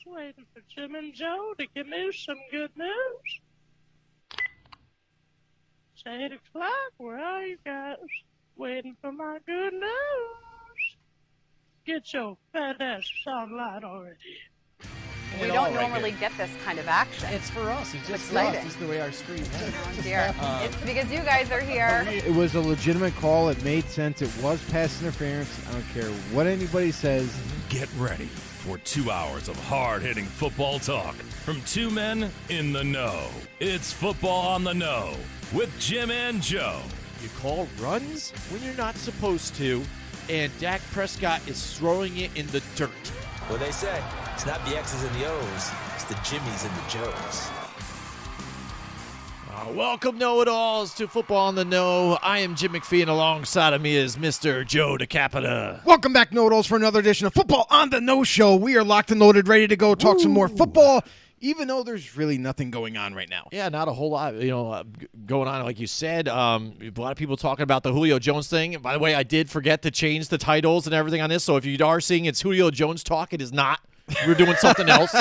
waiting for Jim and Joe to give me some good news. It's 8 o'clock. Where are you guys? Waiting for my good news. Get your fat ass online already. We don't normally get this kind of action. It's for us. It's just exciting. us. It's the way our screen is. Oh dear. It's because you guys are here. It was a legitimate call. It made sense. It was pass interference. I don't care what anybody says. Get ready for 2 hours of hard-hitting football talk from two men in the know. It's Football on the Know with Jim and Joe. You call runs when you're not supposed to, and Dak Prescott is throwing it in the dirt. What they say, it's not the X's and the O's, it's the Jimmies and the Joes. Welcome, know-it-alls, to Football on the Know. I am Jim McPhee, and alongside of me is Mr. Joe DeCapita. Welcome back, Know-it-alls, for another edition of Football on the No Show. We are locked and loaded, ready to go talk some more football, even though there's really nothing going on right now. Yeah, not a whole lot, going on, like you said. A lot of people talking about the Julio Jones thing. By the way, I did forget to change the titles and everything on this, so if you are seeing it's Julio Jones talk, it is not. We're doing something else.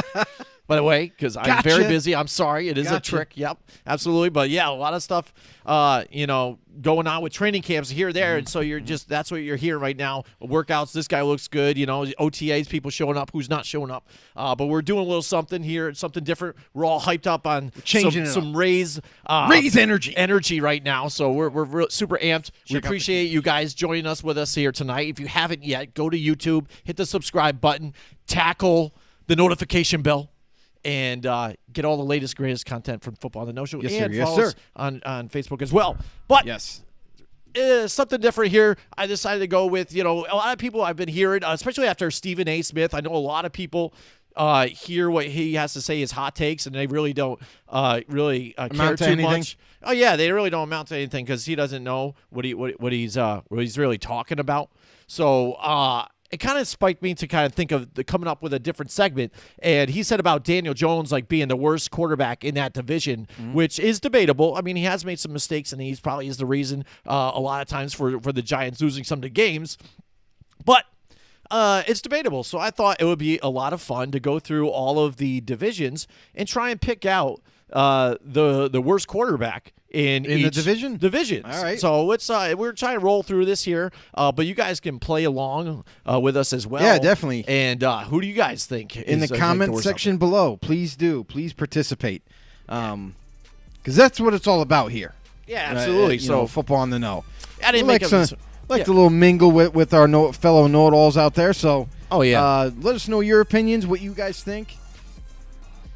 By the way, because I'm very busy. I'm sorry. It is a trick. Yep, absolutely. But, yeah, a lot of stuff, going on with training camps here, there. And so that's what you're hearing right now. Workouts, this guy looks good. OTAs, people showing up, who's not showing up. But we're doing a little something here, something different. We're all hyped up on some Rays energy right now. So we're super amped. We appreciate you guys joining us with us here tonight. If you haven't yet, go to YouTube, hit the subscribe button, tackle the notification bell, and get all the latest, greatest content from Football on the No Show. Yes, and sir. follow us on Facebook as well. But something different here. I decided to go with, a lot of people I've been hearing, especially after Stephen A. Smith. I know a lot of people hear what he has to say, his hot takes, and they really don't care too much. Oh yeah, they really don't amount to anything because he doesn't know what he's really talking about. So it kind of spiked me to kind of think of coming up with a different segment. And he said about Daniel Jones being the worst quarterback in that division, which is debatable. I mean, he has made some mistakes, and he's probably is the reason a lot of times for the Giants losing some of the games. But it's debatable. So I thought it would be a lot of fun to go through all of the divisions and try and pick out the worst quarterback in the divisions. All right. So we're trying to roll through this here, but you guys can play along with us as well. Yeah, definitely. And who do you guys think in the comment section below? Please participate, because that's what it's all about here. Yeah, absolutely. So Football on the Know. I didn't like to little mingle with our fellow know-it-alls out there. So let us know your opinions, what you guys think.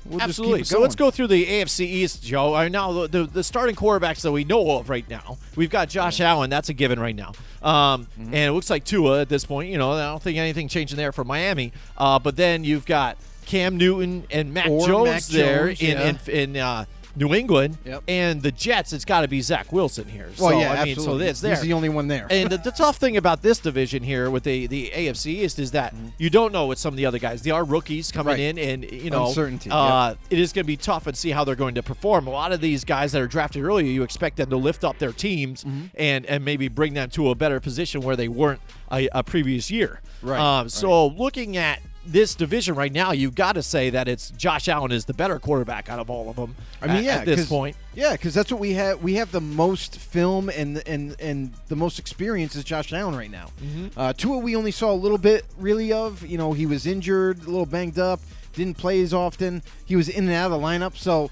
We'll absolutely. So let's go through the AFC East, Joe. Now, the starting quarterbacks that we know of right now, we've got Josh Allen. That's a given right now. And it looks like Tua at this point. I don't think anything changing there for Miami. But then you've got Cam Newton and Mac Jones there in New England. Yep. And the Jets, it's got to be Zach Wilson here. Well, absolutely. It's there. He's the only one there. And the tough thing about this division here with the AFC East is that you don't know what some of the other guys. They are rookies coming in, and uncertainty. It is going to be tough and see how they're going to perform. A lot of these guys that are drafted earlier, you expect them to lift up their teams and maybe bring them to a better position where they weren't a previous year. Right. So looking at this division right now, you've got to say that it's Josh Allen is the better quarterback out of all of them. At this point. Yeah, because that's what we have. We have the most film and the most experience is Josh Allen right now. Tua, we only saw a little bit really of. He was injured, a little banged up, didn't play as often. He was in and out of the lineup, so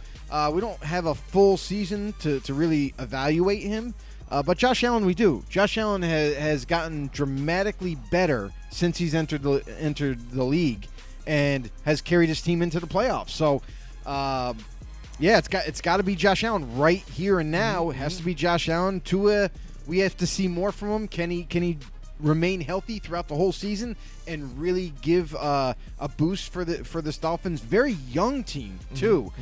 we don't have a full season to really evaluate him. But Josh Allen, we do. Josh Allen has gotten dramatically better since he's entered the league and has carried his team into the playoffs. So, it's got to be Josh Allen right here and now. It has to be Josh Allen. Tua, we have to see more from him. Can he remain healthy throughout the whole season and really give a boost for this Dolphins very young team too?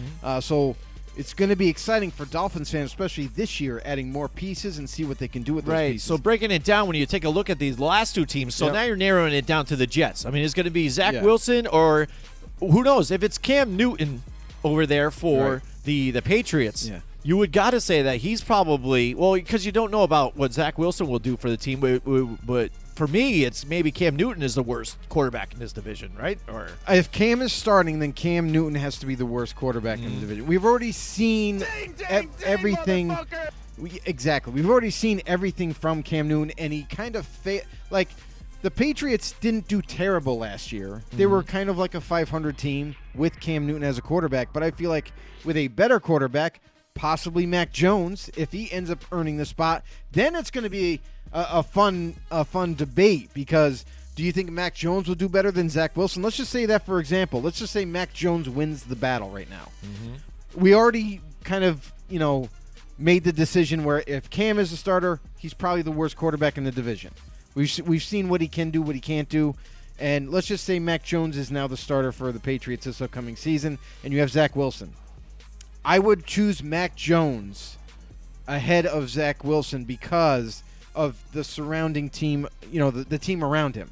So. It's going to be exciting for Dolphins fans, especially this year, adding more pieces and see what they can do with those pieces. So breaking it down, when you take a look at these last two teams, so now you're narrowing it down to the Jets. I mean, it's going to be Zach Wilson or who knows? If it's Cam Newton over there for the Patriots, you would got to say that he's probably – well, because you don't know about what Zach Wilson will do for the team, but for me, it's maybe Cam Newton is the worst quarterback in this division, right? Or if Cam is starting, then Cam Newton has to be the worst quarterback in the division. We've already seen everything. Exactly. We've already seen everything from Cam Newton, and he kind of like the Patriots didn't do terrible last year. They were kind of like a 500 team with Cam Newton as a quarterback, but I feel like with a better quarterback, possibly Mac Jones, if he ends up earning the spot, then it's going to be a fun debate, because do you think Mac Jones will do better than Zach Wilson? Let's just say that, for example. Let's just say Mac Jones wins the battle right now. We already kind of, made the decision where if Cam is a starter, he's probably the worst quarterback in the division. We've seen what he can do, what he can't do. And let's just say Mac Jones is now the starter for the Patriots this upcoming season, and you have Zach Wilson. I would choose Mac Jones ahead of Zach Wilson because of the surrounding team, the team around him.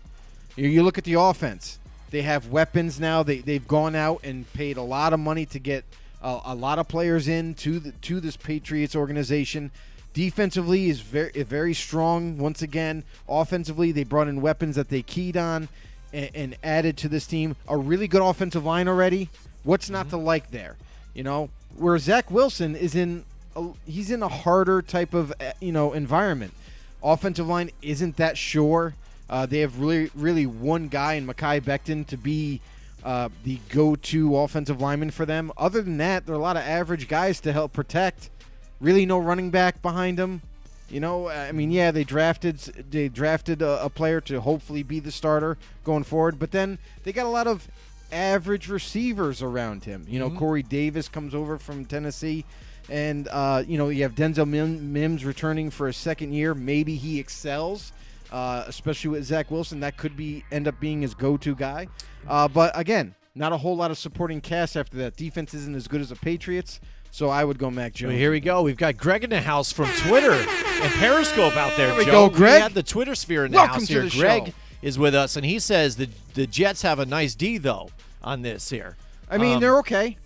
You look at the offense. They have weapons now. They've gone out and paid a lot of money to get a lot of players to this Patriots organization. Defensively is very strong once again. Offensively, they brought in weapons that they keyed on and added to this team. A really good offensive line already. What's not to like there? Where Zach Wilson is he's in a harder type of environment. Offensive line isn't that sure. They have really one guy in Mekhi Becton to be the go-to offensive lineman for them. Other than that, there are a lot of average guys to help protect. Really no running back behind them. They drafted a player to hopefully be the starter going forward, but then they got a lot of average receivers around him. Corey Davis comes over from Tennessee, and you have Denzel Mims returning for a second year. Maybe he excels, especially with Zach Wilson. That could end up being his go-to guy. But again, not a whole lot of supporting cast after that. Defense isn't as good as the Patriots, so I would go Mac Jones. Well, here we go. We've got Greg in the house from Twitter and Periscope out there. There we Joe. go, Greg. We have the Twitter sphere in the Welcome house to here. the Greg show. is with us, and he says the Jets have a nice D though on this here. They're okay.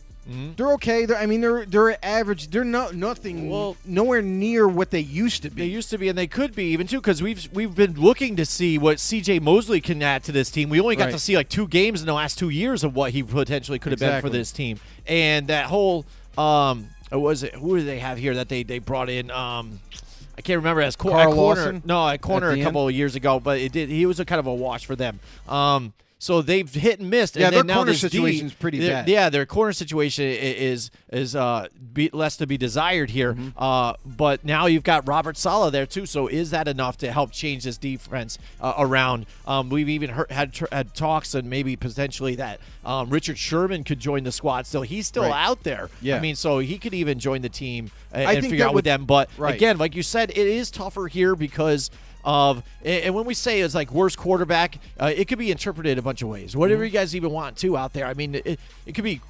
They're okay. They're average. They're nowhere near what they used to be. They used to be, and they could be even too, because we've been looking to see what C.J. Mosley can add to this team. We only got to see like 2 games in the last 2 years of what he potentially could have been for this team, and that whole who do they have here that they brought in? I can't remember as Carl corner. Lawson No, at corner a couple of years ago, but he was a kind of a wash for them. So they've hit and missed. Yeah, and their then now corner this situation is pretty bad. Yeah, their corner situation is less to be desired here. But now you've got Robert Saleh there too. So is that enough to help change this defense around? We've even had talks and maybe potentially that Richard Sherman could join the squad. Still, he's still out there. Yeah. So he could even join the team and think figure out with them. But right. again, like you said, it is tougher here because of, and when we say it's like worst quarterback, it could be interpreted a bunch of ways. Whatever you guys even want to out there. I mean, it could be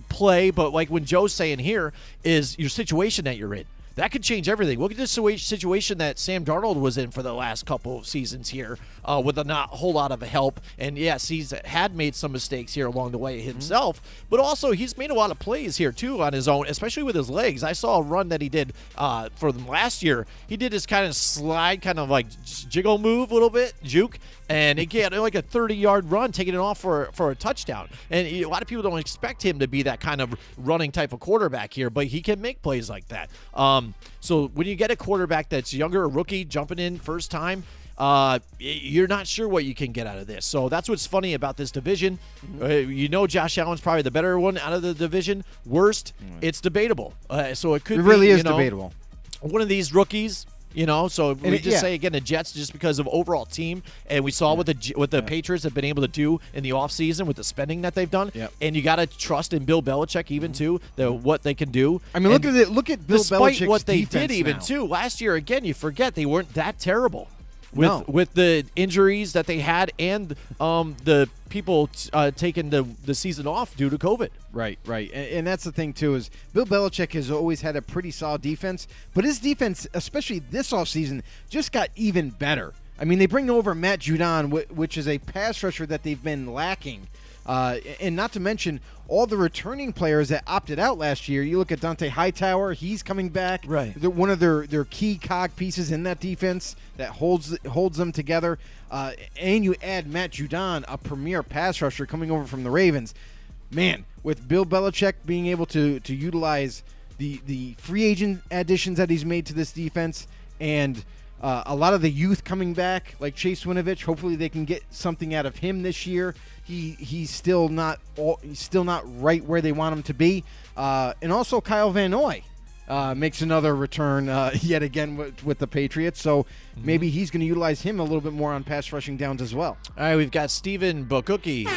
play, but like when Joe's saying here is your situation that you're in. That could change everything. Look at the situation that Sam Darnold was in for the last couple of seasons here with a not whole lot of help. And, yes, he's had made some mistakes here along the way himself, but also he's made a lot of plays here, too, on his own, especially with his legs. I saw a run that he did for them last year. He did this kind of slide, kind of like jiggle move a little bit, juke, and he had like a 30-yard run, taking it off for a touchdown. And a lot of people don't expect him to be that kind of running type of quarterback here, but he can make plays like that. So when you get a quarterback that's younger, a rookie, jumping in first time, you're not sure what you can get out of this. So that's what's funny about this division. Josh Allen's probably the better one out of the division. Worst, it's debatable. So it could really is debatable. One of these rookies. So we just say again the Jets just because of overall team, and we saw what the Patriots have been able to do in the offseason with the spending that they've done. Yep. And you got to trust in Bill Belichick even too, what they can do. I mean, look at Bill Belichick's despite what they defense did even now. too last year. Again, you forget they weren't that terrible. With the injuries that they had and the people taking the season off due to COVID. Right. And that's the thing, too, is Bill Belichick has always had a pretty solid defense, but his defense, especially this offseason, just got even better. I mean, they bring over Matt Judon, which is a pass rusher that they've been lacking. And not to mention all the returning players that opted out last year. You look at Dante Hightower; he's coming back. Right, they're one of their key cog pieces in that defense that holds them together. And you add Matt Judon, a premier pass rusher coming over from the Ravens. Man, with Bill Belichick being able to utilize the free agent additions that he's made to this defense, and a lot of the youth coming back, like Chase Winovich, hopefully they can get something out of him this year. He's still not right where they want him to be. And also Kyle Van Noy makes another return yet again with the Patriots. So maybe he's going to utilize him a little bit more on pass rushing downs as well. All right, we've got Stephen Bogucki.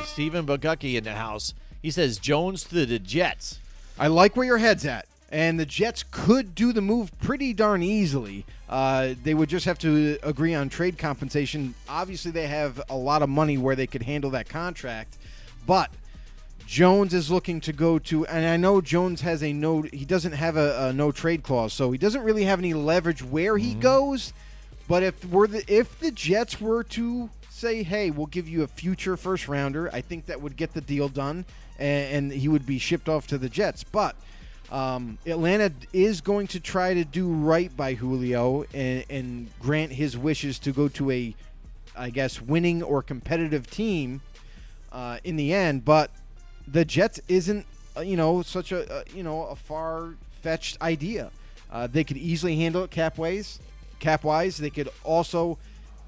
Stephen Bogucki in the house. He says Jones to the Jets. I like where your head's at. And the Jets could do the move pretty darn easily. They would just have to agree on trade compensation. Obviously, they have a lot of money where they could handle that contract. But Jones is looking to go to, and I know Jones has he doesn't have a no trade clause, so he doesn't really have any leverage where he goes. But if the Jets were to say, hey, we'll give you a future first rounder, I think that would get the deal done, and he would be shipped off to the Jets. But Atlanta is going to try to do right by Julio and grant his wishes to go to a, I guess, winning or competitive team in the end. But the Jets isn't, such a far-fetched idea. They could easily handle it cap-wise. They could also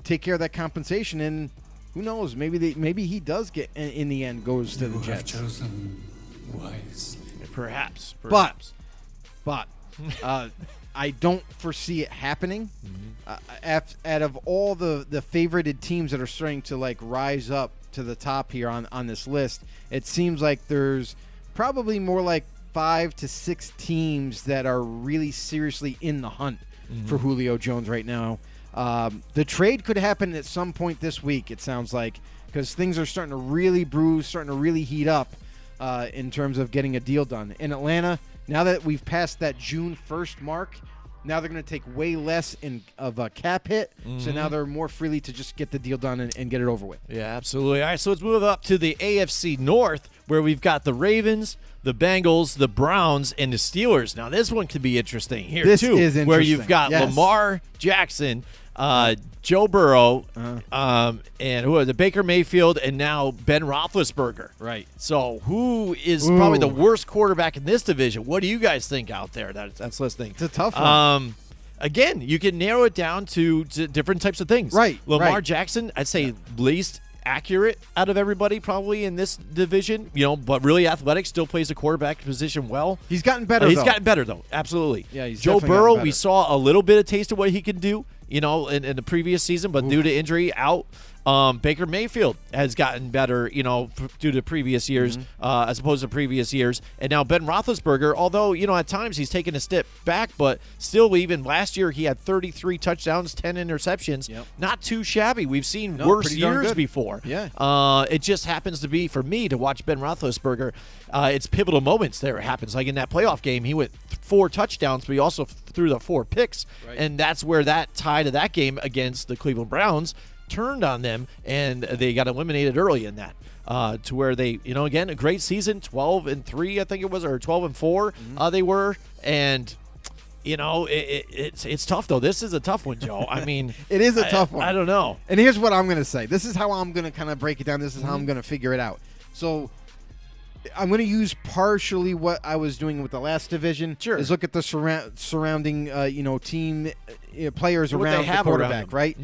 take care of that compensation, and who knows? Maybe he does get in the end goes to the Jets. Chosen wisely. Perhaps. But I don't foresee it happening. Out of all the favorited teams that are starting to rise up to the top here on this list, it seems like there's probably more like 5 to 6 teams that are really seriously in the hunt for Julio Jones right now. The trade could happen at some point this week, it sounds like, because things are starting to really brew, starting to really heat up. In terms of getting a deal done. In Atlanta, now that we've passed that June 1st mark, now they're going to take way less of a cap hit, so now they're more freely to just get the deal done and get it over with. Yeah, absolutely. All right, so let's move up to the AFC North, where we've got the Ravens, the Bengals, the Browns, and the Steelers. Now, this one could be interesting here, this too, is interesting. Where you've got Yes. Lamar Jackson, Joe Burrow, and who are the Baker Mayfield, and now Ben Roethlisberger. Right. So who is probably the worst quarterback in this division? What do you guys think out there that's listening? It's a tough one. Again, you can narrow it down to different types of things. Right. Lamar Jackson, I'd say least accurate out of everybody probably in this division, but really athletic, still plays the quarterback position well. He's gotten better, He's gotten better, though. Absolutely. Yeah, he's Joe definitely Burrow, gotten better. we saw a little bit of taste of what he can do, in the previous season, but due to injury, out. Baker Mayfield has gotten better, due to previous years, as opposed to previous years. And now Ben Roethlisberger, although, at times he's taken a step back, but still, even last year, he had 33 touchdowns, 10 interceptions. Yep. Not too shabby. We've seen worse pretty darn years good. before. Yeah. It just happens to be, for me, to watch Ben Roethlisberger, it's pivotal moments there. It happens. Like in that playoff game, he went 4 touchdowns, but he also threw the 4 picks. Right. And that's where that tie to that game against the Cleveland Browns turned on them, and they got eliminated early in that. To where they, again, a great season, 12-3, I think it was, or 12-4, they were, and it's tough though. This is a tough one, Joe. I mean, it is a tough one. I don't know. And here's what I'm going to say. This is how I'm going to kind of break it down. This is how I'm going to figure it out. So I'm going to use partially what I was doing with the last division. Sure. Is look at the surrounding, team players What around they have the around quarterback, them. right?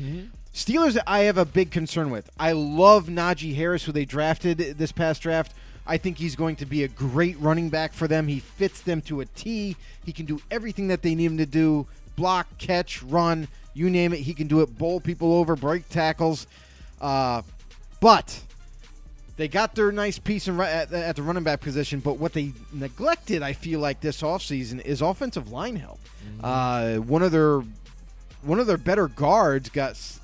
Steelers, I have a big concern with. I love Najee Harris, who they drafted this past draft. I think he's going to be a great running back for them. He fits them to a T. He can do everything that they need him to do. Block, catch, run, you name it. He can do it, bowl people over, break tackles. But they got their nice piece at the running back position, but what they neglected, I feel like, this offseason is offensive line help. One of their better guards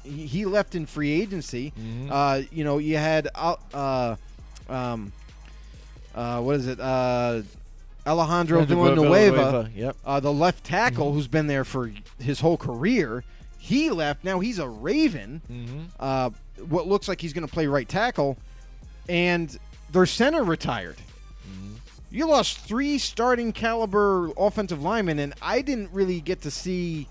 he left in free agency. You had what is it? Alejandro Villanueva, Yep. the left tackle who's been there for his whole career. He left. Now he's a Raven. What looks like he's going to play right tackle. And their center retired. You lost 3 starting caliber offensive linemen, and I didn't really get to see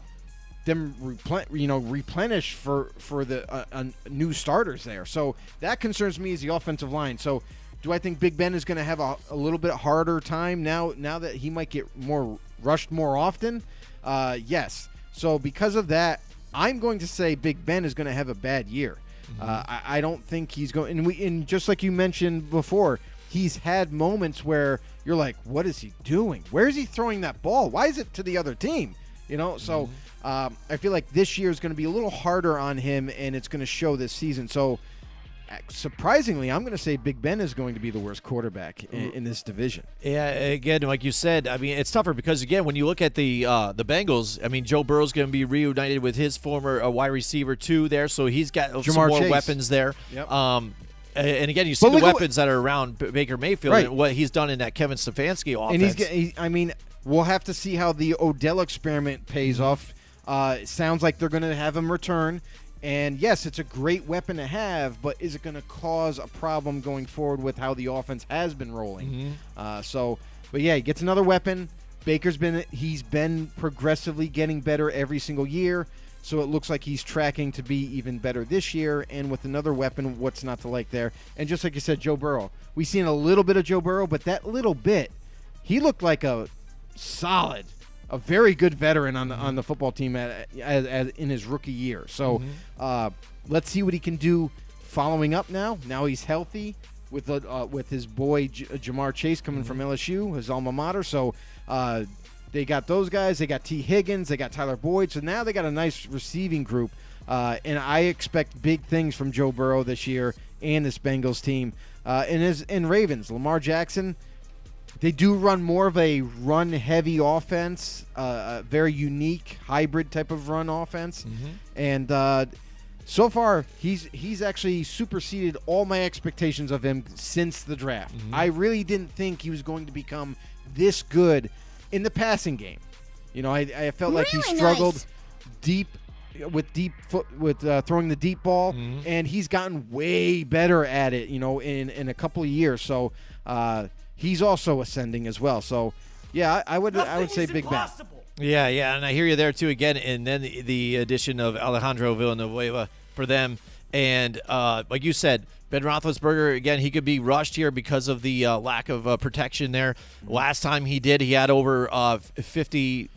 them replenish for the new starters there. So that concerns me as the offensive line. So do I think Big Ben is going to have a little bit harder time now that he might get more rushed more often? Yes. So because of that, I'm going to say Big Ben is going to have a bad year. I don't think he's going. And just like you mentioned before, he's had moments where you're like, what is he doing? Where is he throwing that ball? Why is it to the other team? So I feel like this year is going to be a little harder on him, and it's going to show this season. So surprisingly, I'm going to say Big Ben is going to be the worst quarterback in this division. Yeah, again, like you said, I mean, it's tougher because, again, when you look at the Bengals, I mean, Joe Burrow's going to be reunited with his former wide receiver, too, there, so he's got some more weapons there. Yep. And again, you see the weapons that are around Baker Mayfield and what he's done in that Kevin Stefanski offense. And we'll have to see how the Odell experiment pays off. It sounds like they're going to have him return. And, yes, it's a great weapon to have, but is it going to cause a problem going forward with how the offense has been rolling? But, yeah, he gets another weapon. Baker's been progressively getting better every single year. So it looks like he's tracking to be even better this year. And with another weapon, what's not to like there? And just like you said, Joe Burrow. We've seen a little bit of Joe Burrow, but that little bit, he looked like a very good veteran on the football team in his rookie year. So let's see what he can do following up now. Now he's healthy with his boy Jamar Chase coming from LSU, his alma mater. So they got those guys. They got T. Higgins. They got Tyler Boyd. So now they got a nice receiving group. And I expect big things from Joe Burrow this year and this Bengals team. And Ravens, Lamar Jackson, they do run more of a run-heavy offense, a very unique hybrid type of run offense. And so far, he's actually superseded all my expectations of him since the draft. I really didn't think he was going to become this good in the passing game. I felt like he struggled deep with throwing the deep ball, and he's gotten way better at it, in a couple of years. So he's also ascending as well. So yeah, I would say Big Ben. Yeah, and I hear you there too again. And then the addition of Alejandro Villanueva for them, and like you said, Ben Roethlisberger, again, he could be rushed here because of the lack of protection there. Last time he had over 50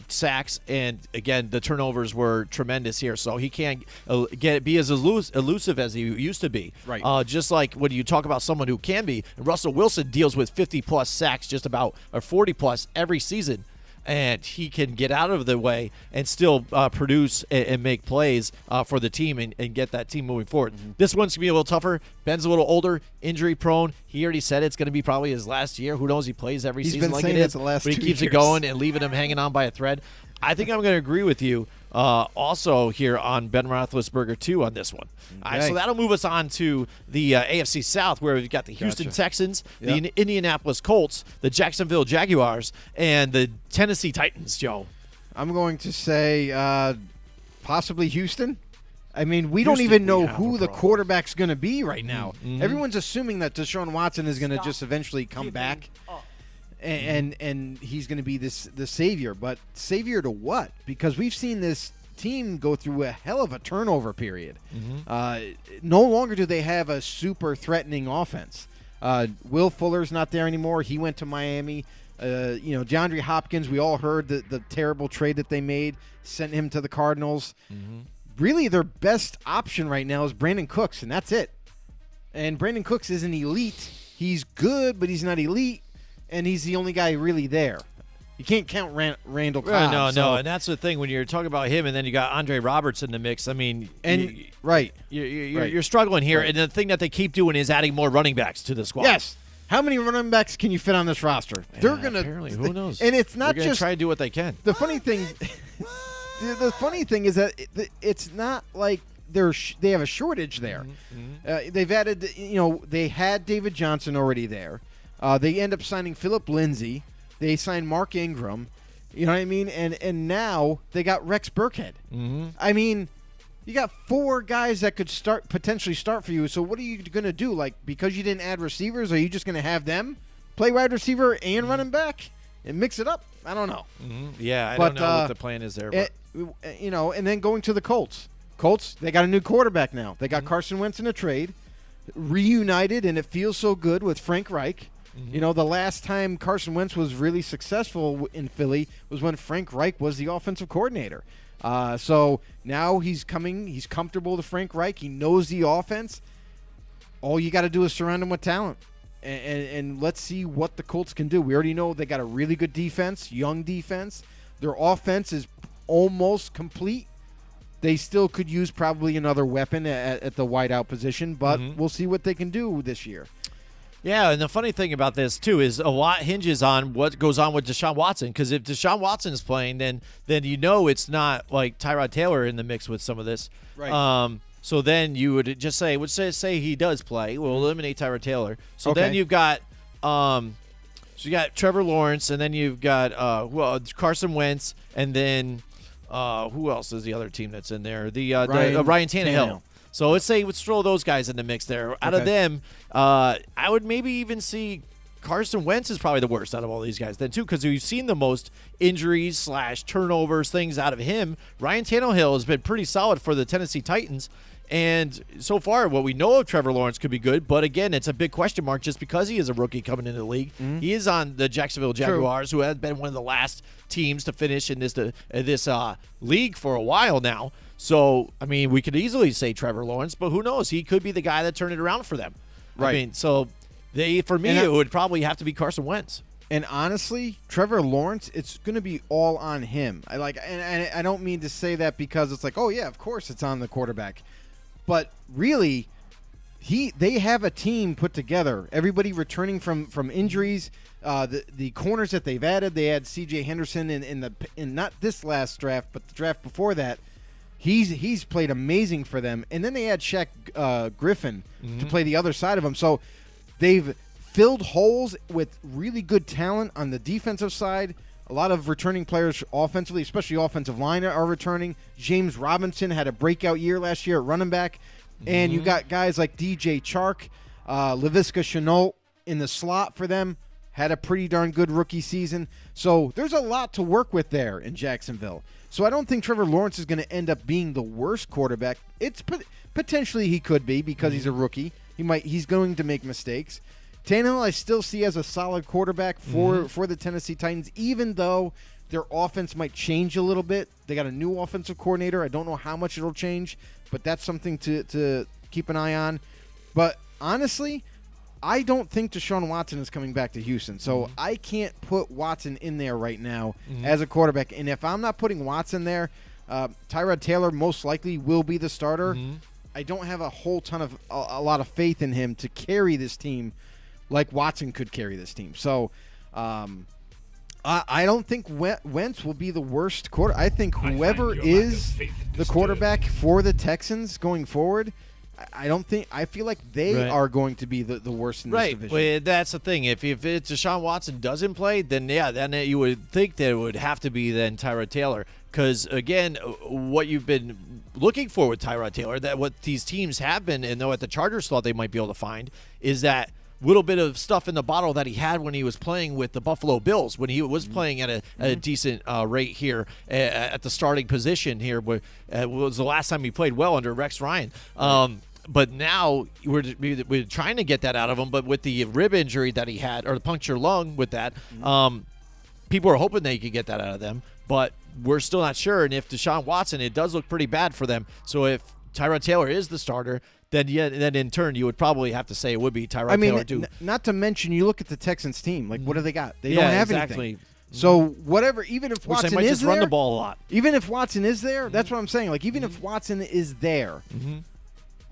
sacks, and again, the turnovers were tremendous here. So he can't be as elusive as he used to be. Right. Just like when you talk about someone who can be, Russell Wilson deals with 50-plus sacks just about, or 40-plus every season. And he can get out of the way and still produce and make plays for the team and get that team moving forward. This one's going to be a little tougher. Ben's a little older, injury-prone. He already said it's going to be probably his last year. Who knows? He plays every season like it is. But he keeps it going and leaving him hanging on by a thread. I think I'm going to agree with you also here on Ben Roethlisberger, too, on this one. Okay. All right, so that'll move us on to the AFC South, where we've got the Houston Texans, the Indianapolis Colts, the Jacksonville Jaguars, and the Tennessee Titans, Joe. I'm going to say possibly Houston. I mean, we don't even know who the quarterback's going to be right now. Everyone's assuming that Deshaun Watson is going to just eventually come back. And he's going to be the savior. But savior to what? Because we've seen this team go through a hell of a turnover period. No longer do they have a super threatening offense. Will Fuller's not there anymore. He went to Miami. DeAndre Hopkins, we all heard the terrible trade that they made, sent him to the Cardinals. Really, their best option right now is Brandon Cooks, and that's it. And Brandon Cooks isn't elite. He's good, but he's not elite. And he's the only guy really there. You can't count Randall Cobb. No, and that's the thing when you're talking about him, and then you got Andre Roberts in the mix. I mean, you're struggling here, and the thing that they keep doing is adding more running backs to the squad. Yes. How many running backs can you fit on this roster? They're gonna apparently. Who knows? And it's not just try to do what they can. The funny thing, the funny thing is that it's not like they have a shortage there. They've added, they had David Johnson already there. They end up signing Philip Lindsay, They signed Mark Ingram. You know what I mean? And now they got Rex Burkhead. Mm-hmm. I mean, you got 4 guys that could potentially start for you. So what are you going to do? Like, because you didn't add receivers, are you just going to have them play wide receiver and running back and mix it up? I don't know. Mm-hmm. Yeah, I don't know what the plan is there. But. You know, and then going to the Colts. Colts, they got a new quarterback now. They got Carson Wentz in a trade, reunited, and it feels so good with Frank Reich. You know, the last time Carson Wentz was really successful in Philly was when Frank Reich was the offensive coordinator. So now he's comfortable with Frank Reich. He knows the offense. All you got to do is surround him with talent. And let's see what the Colts can do. We already know they got a really good defense, young defense. Their offense is almost complete. They still could use probably another weapon at the wideout position, but we'll see what they can do this year. Yeah, and the funny thing about this, too, is a lot hinges on what goes on with Deshaun Watson. Because if Deshaun Watson is playing, then you know it's not like Tyrod Taylor in the mix with some of this. Right. So then you would just say he does play. We'll eliminate Tyrod Taylor. So Okay. then you've got you got Trevor Lawrence, and then you've got Carson Wentz, and then who else is the other team that's in there? Ryan Tannehill. So let's throw those guys in the mix there. Out of them, I would maybe even see Carson Wentz is probably the worst out of all these guys then too, because we've seen the most injuries / turnovers, things out of him. Ryan Tannehill has been pretty solid for the Tennessee Titans. And so far, what we know of Trevor Lawrence could be good, but again, it's a big question mark just because he is a rookie coming into the league. He is on the Jacksonville Jaguars, who have been one of the last teams to finish in this league for a while now. So, I mean, we could easily say Trevor Lawrence, but who knows? He could be the guy that turned it around for them. Right. I mean, so for me, it would probably have to be Carson Wentz. And honestly, Trevor Lawrence, it's going to be all on him. I don't mean to say that because it's like, oh yeah, of course it's on the quarterback. But really, they have a team put together. Everybody returning from injuries. The corners that they've added, they had C.J. Henderson in not this last draft, but the draft before that. He's played amazing for them. And then they had Shaq Griffin to play the other side of him. So they've filled holes with really good talent on the defensive side. A lot of returning players offensively, especially offensive line, are returning. James Robinson had a breakout year last year at running back. And you got guys like DJ Chark, Laviska Shenault in the slot for them. Had a pretty darn good rookie season. So there's a lot to work with there in Jacksonville. So I don't think Trevor Lawrence is going to end up being the worst quarterback. It's potentially he could be because he's a rookie. He's going to make mistakes. Tannehill, I still see as a solid quarterback for the Tennessee Titans, even though their offense might change a little bit. They got a new offensive coordinator. I don't know how much it'll change, but that's something to keep an eye on. But honestly, I don't think Deshaun Watson is coming back to Houston, so I can't put Watson in there right now as a quarterback. And if I'm not putting Watson there, Tyrod Taylor most likely will be the starter. I don't have a whole ton of a lot of faith in him to carry this team like Watson could carry this team. So I don't think Wentz will be the worst quarter. I think whoever is the quarterback for the Texans going forward, I feel like they are going to be the worst in this division. Well, that's the thing. If Deshaun Watson doesn't play, then you would think that it would have to be then Tyrod Taylor. Because, again, what you've been looking for with Tyrod Taylor, that what these teams have been, and what the Chargers thought they might be able to find, is that little bit of stuff in the bottle that he had when he was playing with the Buffalo Bills, when he was playing at a decent rate here at the starting position here. Was the last time he played well under Rex Ryan. But now we're trying to get that out of him. But with the rib injury that he had, or the punctured lung with that, people are hoping they could get that out of them. But we're still not sure. And if Deshaun Watson, it does look pretty bad for them. So if Tyrod Taylor is the starter, then in turn you would probably have to say it would be Tyrod Taylor too. Not to mention, you look at the Texans team. Like, what do they got? They don't have anything. So whatever, even if Watson they might is just there, run the ball a lot. Even if Watson is there, that's what I'm saying. Like, even if Watson is there,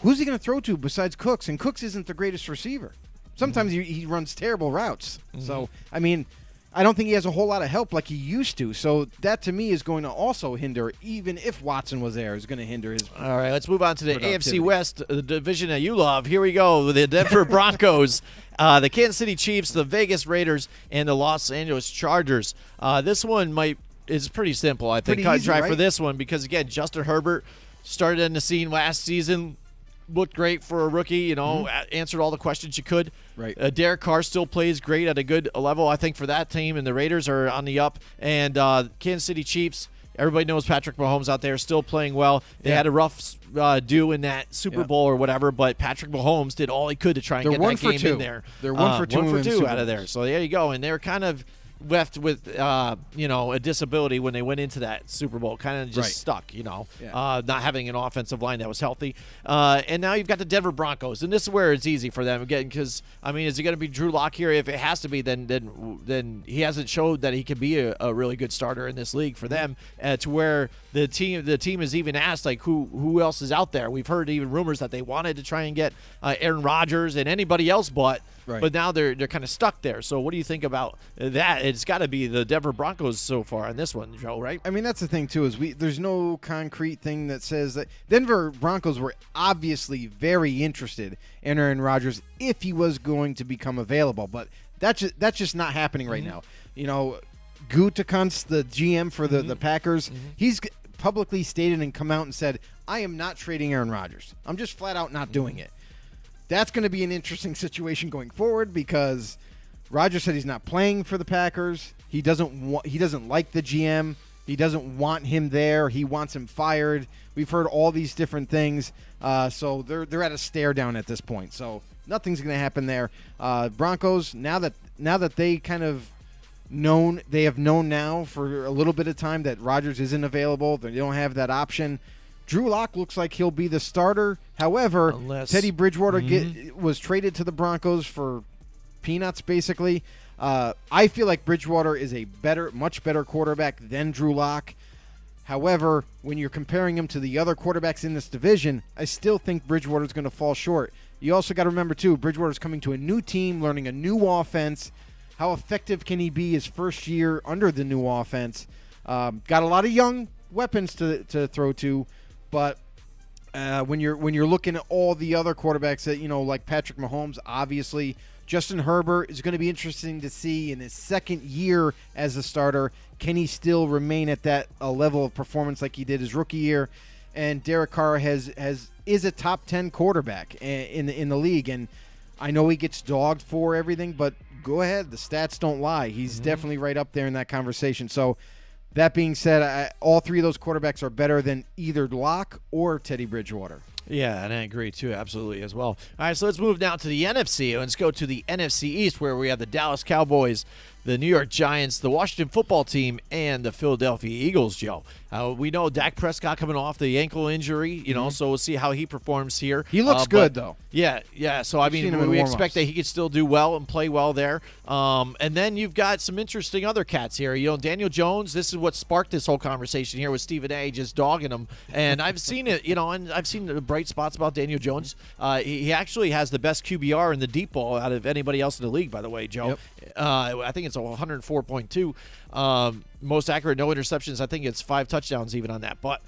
who's he going to throw to besides Cooks? And Cooks isn't the greatest receiver. Sometimes he runs terrible routes. So I mean, I don't think he has a whole lot of help like he used to. So that to me is going to also hinder, even if Watson was there, is going to hinder his. All right, let's move on to the AFC West, the division that you love. Here we go. The Denver Broncos, the Kansas City Chiefs, the Vegas Raiders, and the Los Angeles Chargers. This one is pretty simple, I think. Pretty easy, Try right? for this one because, again, Justin Herbert started in the scene last season. Looked great for a rookie, answered all the questions you could. Right. Derek Carr still plays great at a good level, I think, for that team, and the Raiders are on the up. And Kansas City Chiefs, everybody knows Patrick Mahomes out there, still playing well. They had a rough do in that Super Bowl or whatever, but Patrick Mahomes did all he could to try and get that game in there. They're 1 for 2 1 for 2 out of Super there. So there you go. And they're kind of left with a disability when they went into that Super Bowl, kind of just stuck, not having an offensive line that was healthy. And now you've got the Denver Broncos, and this is where it's easy for them again because, is it going to be Drew Lock here? If it has to be, then he hasn't showed that he can be a really good starter in this league for them to where the team is even asked, like, who else is out there? We've heard even rumors that they wanted to try and get Aaron Rodgers and anybody else but now they're kind of stuck there. So what do you think about that? It's got to be the Denver Broncos so far on this one, Joe, right? That's the thing, too, is there's no concrete thing that says that Denver Broncos were obviously very interested in Aaron Rodgers if he was going to become available. But that's just not happening right now. Gutekunst, the GM for the Packers, he's publicly stated and come out and said, I am not trading Aaron Rodgers. I'm just flat out not doing it. That's going to be an interesting situation going forward because Rodgers said he's not playing for the Packers. He doesn't like the GM. He doesn't want him there. He wants him fired. We've heard all these different things. So they're at a stare down at this point. So nothing's going to happen there. Broncos, now that they kind of they have known now for a little bit of time that Rodgers isn't available. They don't have that option. Drew Lock looks like he'll be the starter. However, Teddy Bridgewater was traded to the Broncos for peanuts, basically. I feel like Bridgewater is a much better quarterback than Drew Lock. However, when you're comparing him to the other quarterbacks in this division, I still think Bridgewater is going to fall short. You also got to remember, too, Bridgewater's coming to a new team, learning a new offense. How effective can he be his first year under the new offense? Got a lot of young weapons to throw to. But when you're looking at all the other quarterbacks that like Patrick Mahomes, obviously Justin Herbert is going to be interesting to see in his second year as a starter. Can he still remain at that level of performance like he did his rookie year? And Derek Carr is a top 10 quarterback in the league, and I know he gets dogged for everything, but go ahead, the stats don't lie. He's definitely right up there in that conversation. So. That being said, all three of those quarterbacks are better than either Locke or Teddy Bridgewater. Yeah, and I agree, too, absolutely, as well. All right, so let's move now to the NFC. Let's go to the NFC East, where we have the Dallas Cowboys, the New York Giants, the Washington football team, and the Philadelphia Eagles, Joe. We know Dak Prescott coming off the ankle injury, so we'll see how he performs here. He looks good, though. Yeah. So, we expect that he could still do well and play well there. And then you've got some interesting other cats here. Daniel Jones, this is what sparked this whole conversation here with Stephen A. just dogging him. And I've seen it, and I've seen the bright spots about Daniel Jones. He actually has the best QBR in the deep ball out of anybody else in the league, by the way, Joe. Yep. I think it's a 104.2. Most accurate, no interceptions. I think it's 5 touchdowns even on that. But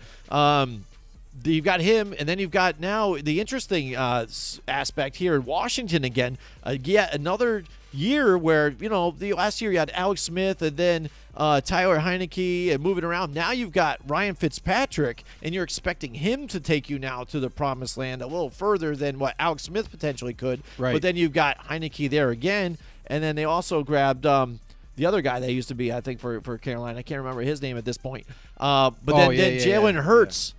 you've got him, and then you've got now the interesting aspect here in Washington again. Yet another year where, the last year you had Alex Smith and then Tyler Heineke and moving around. Now you've got Ryan Fitzpatrick, and you're expecting him to take you now to the promised land a little further than what Alex Smith potentially could. Right. But then you've got Heineke there again, and then they also grabbed the other guy that used to be, I think, for Carolina. I can't remember his name at this point. But then Jalen Hurts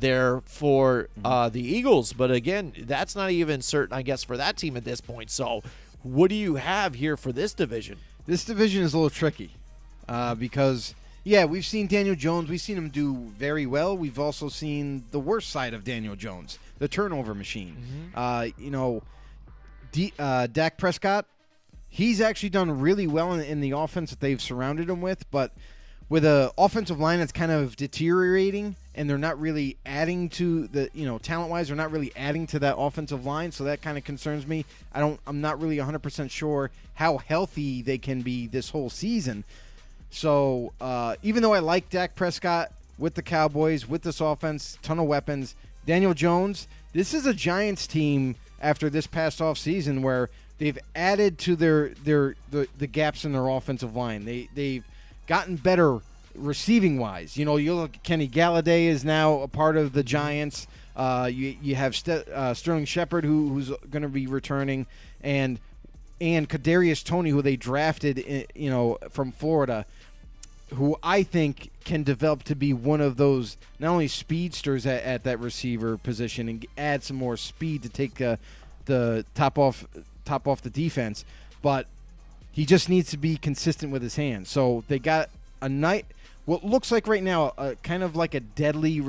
there for the Eagles. But again, that's not even certain, I guess, for that team at this point. So what do you have here for this division? This division is a little tricky because, we've seen Daniel Jones. We've seen him do very well. We've also seen the worst side of Daniel Jones, the turnover machine. Dak Prescott, he's actually done really well in the offense that they've surrounded him with. But with a offensive line that's kind of deteriorating, and they're not really adding to the, talent-wise, they're not really adding to that offensive line, so that kind of concerns me. I'm not really 100% sure how healthy they can be this whole season. So even though I like Dak Prescott with the Cowboys, with this offense, ton of weapons, Daniel Jones, this is a Giants team after this past offseason where they've added to the gaps in their offensive line. They've gotten better receiving wise. You look at Kenny Galladay is now a part of the Giants. You have Sterling Shepard who's going to be returning, and Kadarius Toney, who they drafted from Florida, who I think can develop to be one of those not only speedsters at that receiver position and add some more speed to take the top off the defense, but he just needs to be consistent with his hands. So they got what looks like right now kind of like a deadly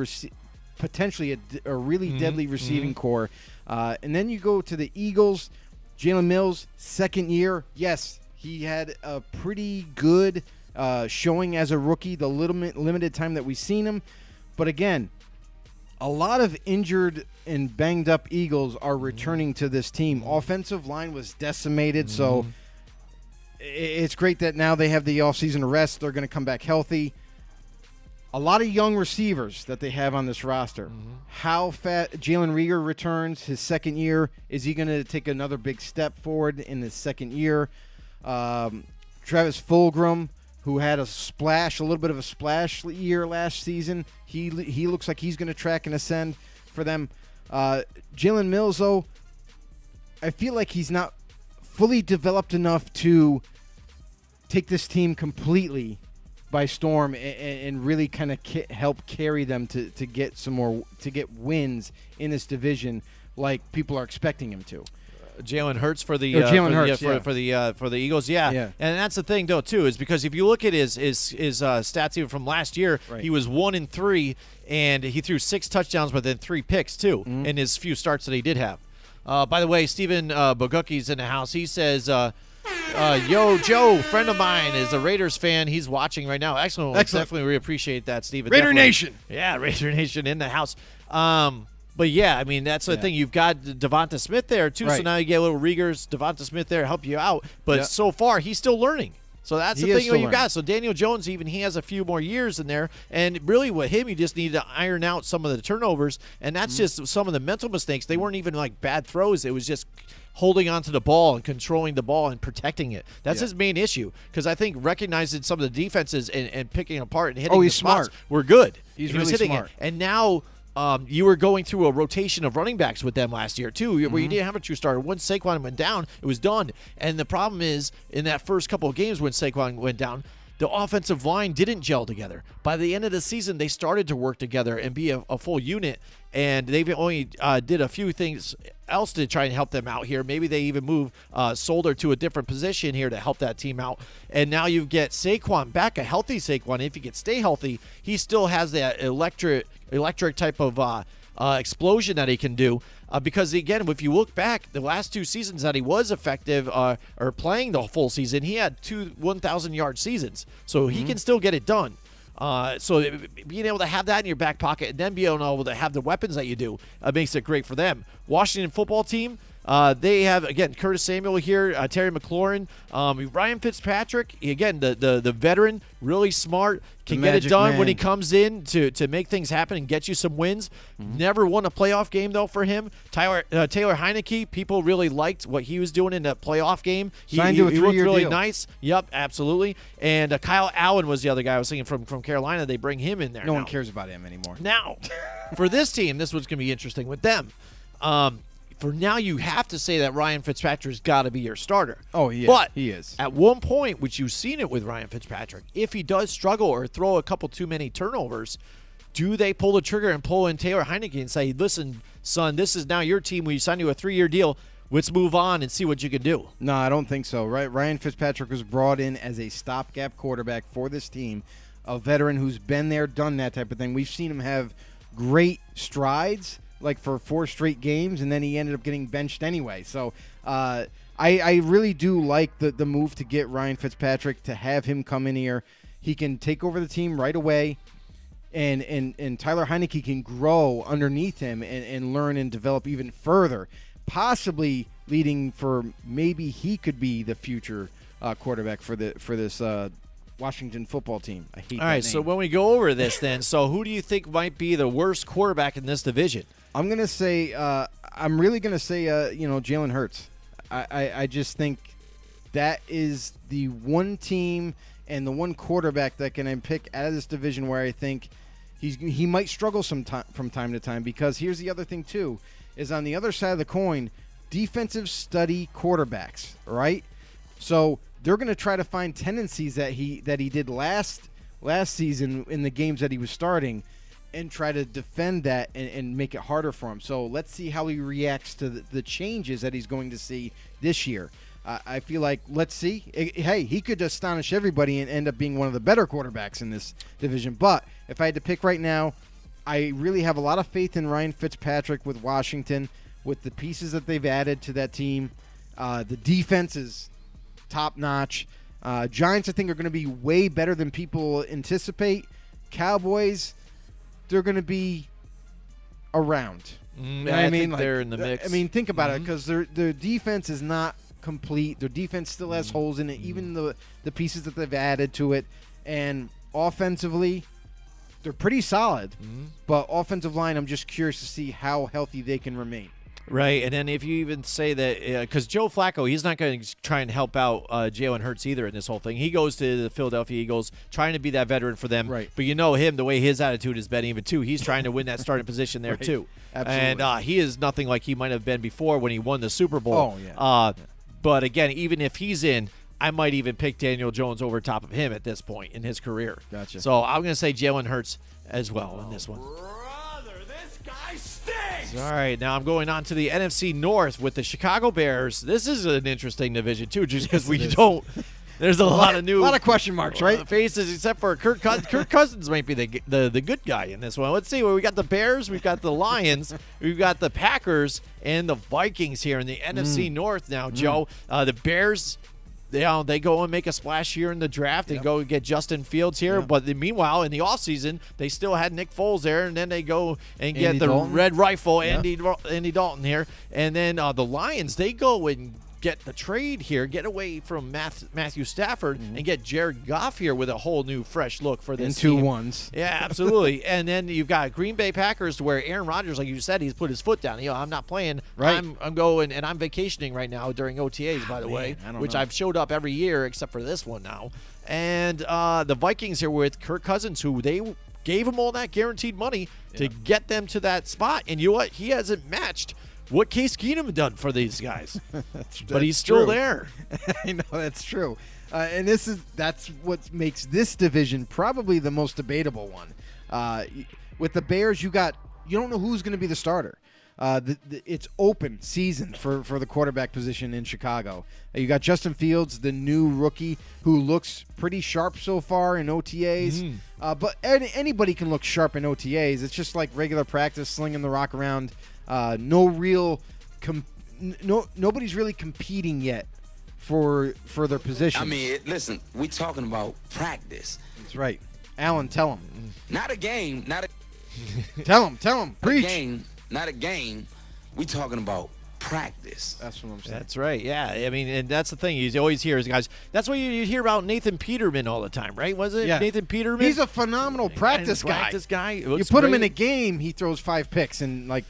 potentially a really deadly receiving core. And then you go to the Eagles. Jalen Mills, second year. Yes, he had a pretty good showing as a rookie, the limited time that we've seen him. But again, a lot of injured and banged up Eagles are returning to this team. Offensive line was decimated, so it's great that now they have the offseason rest. They're going to come back healthy. A lot of young receivers that they have on this roster. How fat Jalen Reagor returns his second year. Is he going to take another big step forward in his second year? Travis Fulgham, who had a little bit of a splash year last season. He looks like he's going to track and ascend for them. Jalen Mills, though, I feel like he's not fully developed enough to take this team completely by storm and really kind of help carry them to get to get wins in this division like people are expecting him to. Jalen Hurts for the Eagles, yeah. And that's the thing though too, is because if you look at his stats even from llast year, he was 1-3 and he threw 6 touchdowns but then 3 picks too in his few starts that he did have. By the way, Stephen Bogucki's in the house. He says, "Yo, Joe, friend of mine is a Raiders fan. He's watching right now. Excellent. Definitely, we appreciate that, Stephen. Raider Nation. Yeah, Raider Nation in the house. But yeah, I mean that's the thing. You've got Devonta Smith there too, so now you get a little Reagor's, Devonta Smith there to help you out. But so far, he's still learning. So that's the thing you've got. So Daniel Jones, even he has a few more years in there, and really with him, you just need to iron out some of the turnovers, and that's just some of the mental mistakes. They weren't even like bad throws. It was just holding onto the ball and controlling the ball and protecting it. That's his main issue, because I think recognizing some of the defenses and picking apart and hitting the spots were good. He's really smart. And now you were going through a rotation of running backs with them last year, too, where you didn't have a true starter. Once Saquon went down, it was done. And the problem is, in that first couple of games when Saquon went down, the offensive line didn't gel together. By the end of the season, they started to work together and be a full unit, and they've only did a few things else to try and help them out here. Maybe they even move Solder to a different position here to help that team out. And now you get Saquon back, a healthy Saquon. If he can stay healthy, he still has that electric type of explosion that he can do. Because, again, if you look back, the last 2 seasons that he was effective or playing the full season, he had 2 1,000-yard seasons. So he can still get it done. So being able to have that in your back pocket and then being able to have the weapons that you do makes it great for them. Washington football team, they have, again, Curtis Samuel here, Terry McLaurin, Ryan Fitzpatrick, again, the veteran, really smart, can get it done when he comes in to make things happen and get you some wins. Never won a playoff game, though, for him. Taylor Heineke, people really liked what he was doing in that playoff game. He looked really nice. Yep, absolutely. And Kyle Allen was the other guy I was thinking from Carolina. They bring him in there. No one cares about him anymore. Now, for this team, this was going to be interesting with them. For now, you have to say that Ryan Fitzpatrick's got to be your starter. Oh, yeah, but he is. At one point, which you've seen it with Ryan Fitzpatrick, if he does struggle or throw a couple too many turnovers, do they pull the trigger and pull in Taylor Heineke and say, listen, son, this is now your team. We signed you a 3-year deal. Let's move on and see what you can do. No, I don't think so. Right? Ryan Fitzpatrick was brought in as a stopgap quarterback for this team, a veteran who's been there, done that type of thing. We've seen him have great strides, like for 4 straight games, and then he ended up getting benched anyway. So I really do like the move to get Ryan Fitzpatrick, to have him come in here. he can take over the team right away, and Tyler Heineke can grow underneath him and learn and develop even further, possibly leading for maybe he could be the future quarterback for this Washington football team. I hate that name. So when we go over this then, so who do you think might be the worst quarterback in this division? I'm going to say I'm really going to say Jalen Hurts. I just think that is the one team and the one quarterback that can pick out of this division where I think he might struggle from time to time, because here's the other thing too, is on the other side of the coin, defensive study quarterbacks, right? So they're going to try to find tendencies that he did last season in the games that he was starting, and try to defend that and make it harder for him. So let's see how he reacts to the changes that he's going to see this year. I feel like, let's see. Hey, he could astonish everybody and end up being one of the better quarterbacks in this division. But if I had to pick right now, I really have a lot of faith in Ryan Fitzpatrick with Washington, with the pieces that they've added to that team. The defense is top-notch. Giants, I think, are going to be way better than people anticipate. Cowboys, they're going to be around. I think they're in the mix. I mean, think about it, because their defense is not complete. Their defense still has holes in it, even the pieces that they've added to it. And offensively, they're pretty solid. But offensive line, I'm just curious to see how healthy they can remain. Right, and then if you even say that, because Joe Flacco, he's not going to try and help out Jalen Hurts either in this whole thing. He goes to the Philadelphia Eagles, trying to be that veteran for them. Right. But you know him, the way his attitude has been, even too. He's trying to win that starting position there too. Absolutely. And he is nothing like he might have been before when he won the Super Bowl. Oh yeah. But again, even if he's in, I might even pick Daniel Jones over top of him at this point in his career. Gotcha. So I'm going to say Jalen Hurts as well in this one. Brother, this guy stinks! All right, now I'm going on to the NFC North with the Chicago Bears. This is an interesting division, too, just because there's a lot of new... A lot of question marks, right? Faces, except for Kirk Cousins. Kirk Cousins might be the good guy in this one. Let's see. We got the Bears, we've got the Lions, we've got the Packers, and the Vikings here in the NFC North now, Joe. The Bears... They go and make a splash here in the draft and go get Justin Fields here. Yep. But meanwhile, in the offseason, they still had Nick Foles there, and then they go and get the Dalton. Red Rifle, Andy Dalton here. And then the Lions, they go and get the trade here, get away from Matthew Stafford, and get Jared Goff here with a whole new, fresh look for this and team. 2 ones. Yeah, absolutely. And then you've got Green Bay Packers, where Aaron Rodgers, like you said, he's put his foot down. I'm not playing. Right. I'm going, and I'm vacationing right now during OTAs, by the way, which I've showed up every year except for this one now. And the Vikings here with Kirk Cousins, who they gave him all that guaranteed money to get them to that spot. And you know what? He hasn't matched what Case Keenum done for these guys. But he's still there. I know, that's true. And that's what makes this division probably the most debatable one. With the Bears, you don't know who's going to be the starter. It's open season for the quarterback position in Chicago. You got Justin Fields, the new rookie, who looks pretty sharp so far in OTAs. But anybody can look sharp in OTAs. It's just like regular practice, slinging the rock around. Nobody's really competing yet for their position. I mean, listen, we talking about practice. That's right. Alan, tell him. Not a game. Tell him. Preach. Not a game. We talking about practice. That's what I'm saying. That's right. Yeah. I mean, and that's the thing. You always hear, guys. That's what you hear about Nathan Peterman all the time, right? Was it Nathan Peterman? He's a phenomenal practice guy. You put him in a game, he throws 5 picks in like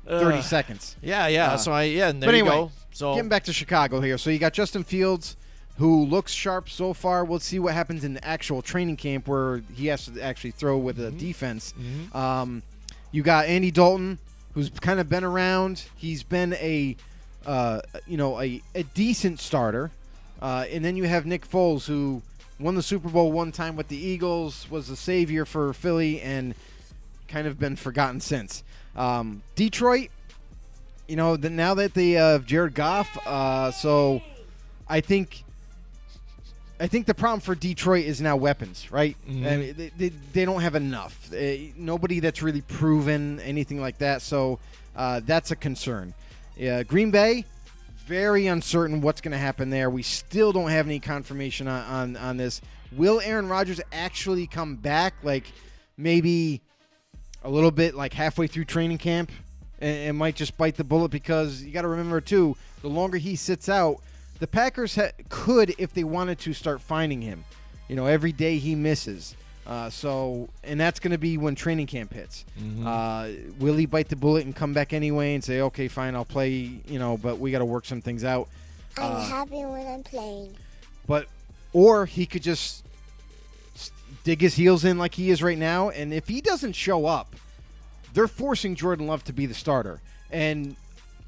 30 seconds. Yeah. And there but anyway, you go. So getting back to Chicago here. So you got Justin Fields, who looks sharp so far. We'll see what happens in the actual training camp where he has to actually throw with a defense. You got Andy Dalton, who's kind of been around. He's been a decent starter. And then you have Nick Foles, who won the Super Bowl one time with the Eagles, was the savior for Philly, and kind of been forgotten since. Detroit, now that they have Jared Goff, so I think the problem for Detroit is now weapons, right? I mean, they don't have enough. Nobody that's really proven anything like that, so that's a concern. Green Bay, very uncertain what's going to happen there. We still don't have any confirmation on this. Will Aaron Rodgers actually come back, like maybe a little bit like halfway through training camp and might just bite the bullet? Because you got to remember, too, the longer he sits out, the Packers could, if they wanted to, start finding him, every day he misses. And that's going to be when training camp hits. Will he bite the bullet and come back anyway and say, okay, fine, I'll play, but we got to work some things out. I'm happy when I'm playing. Or he could just dig his heels in like he is right now, and if he doesn't show up, they're forcing Jordan Love to be the starter. And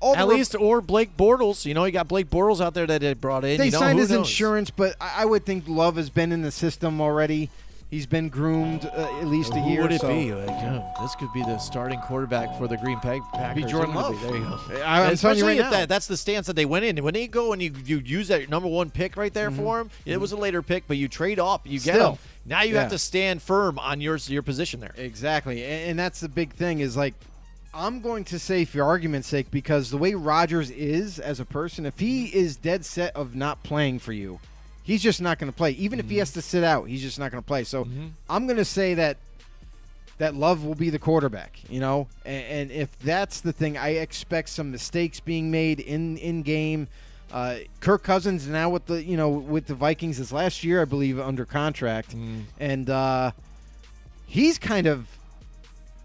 or Blake Bortles. You got Blake Bortles out there that they brought in. They signed his insurance, but I would think Love has been in the system already. He's been groomed at least a year. Who would it be? This could be the starting quarterback for the Green Bay Packers. Be Jordan Love. There you go. I'm telling you right now. That's the stance that they went in. When they go and you use that number 1 pick right there for him, it was a later pick, but you trade up, you get him. Now you have to stand firm on your position there. Exactly, and that's the big thing is like, I'm going to say for argument's sake, because the way Rodgers is as a person, if he is dead set of not playing for you, he's just not going to play. Even if he has to sit out, he's just not going to play. So I'm going to say that Love will be the quarterback, And if that's the thing, I expect some mistakes being made in game. Kirk Cousins now with the Vikings this last year, I believe, under contract, and he's kind of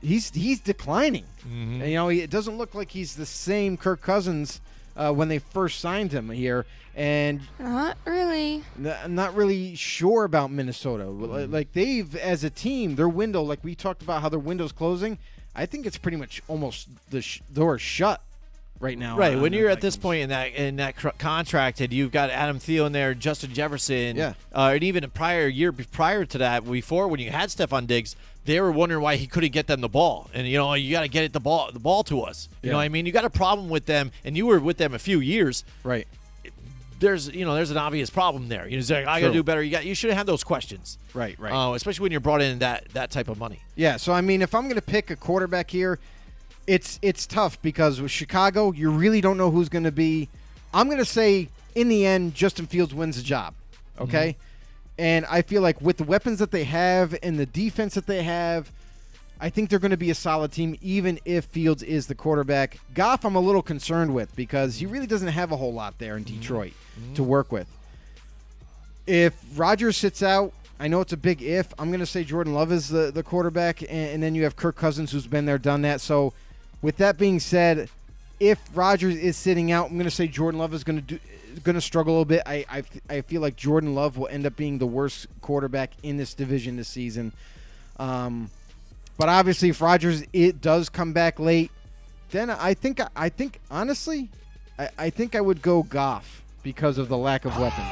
he's declining. It doesn't look like he's the same Kirk Cousins when they first signed him here. And not really. I'm not really sure about Minnesota. Like they've, as a team, their window, like we talked about how their window's closing, I think it's pretty much almost the door shut right now. Right, when you're at this point in that contract and you've got Adam Thielen there, Justin Jefferson, and even a prior to that, before when you had Stephon Diggs, they were wondering why he couldn't get them the ball. And, you got to get the ball to us. You know what I mean? You got a problem with them, and you were with them a few years. Right. There's an obvious problem there. I got to do better. You should have had those questions. Right. Especially when you're brought in that type of money. Yeah, so, I mean, if I'm going to pick a quarterback here, it's tough because with Chicago, you really don't know who's going to be. I'm going to say, in the end, Justin Fields wins the job, okay? And I feel like with the weapons that they have and the defense that they have, I think they're going to be a solid team, even if Fields is the quarterback. Goff, I'm a little concerned with because he really doesn't have a whole lot there in Detroit to work with. If Rodgers sits out, I know it's a big if. I'm going to say Jordan Love is the quarterback, and then you have Kirk Cousins, who's been there, done that. So with that being said, if Rodgers is sitting out, I'm going to say Jordan Love is going to struggle a little bit. I feel like Jordan Love will end up being the worst quarterback in this division this season. But obviously, if Rodgers does come back late, then I think honestly, I think I would go Goff because of the lack of weapons.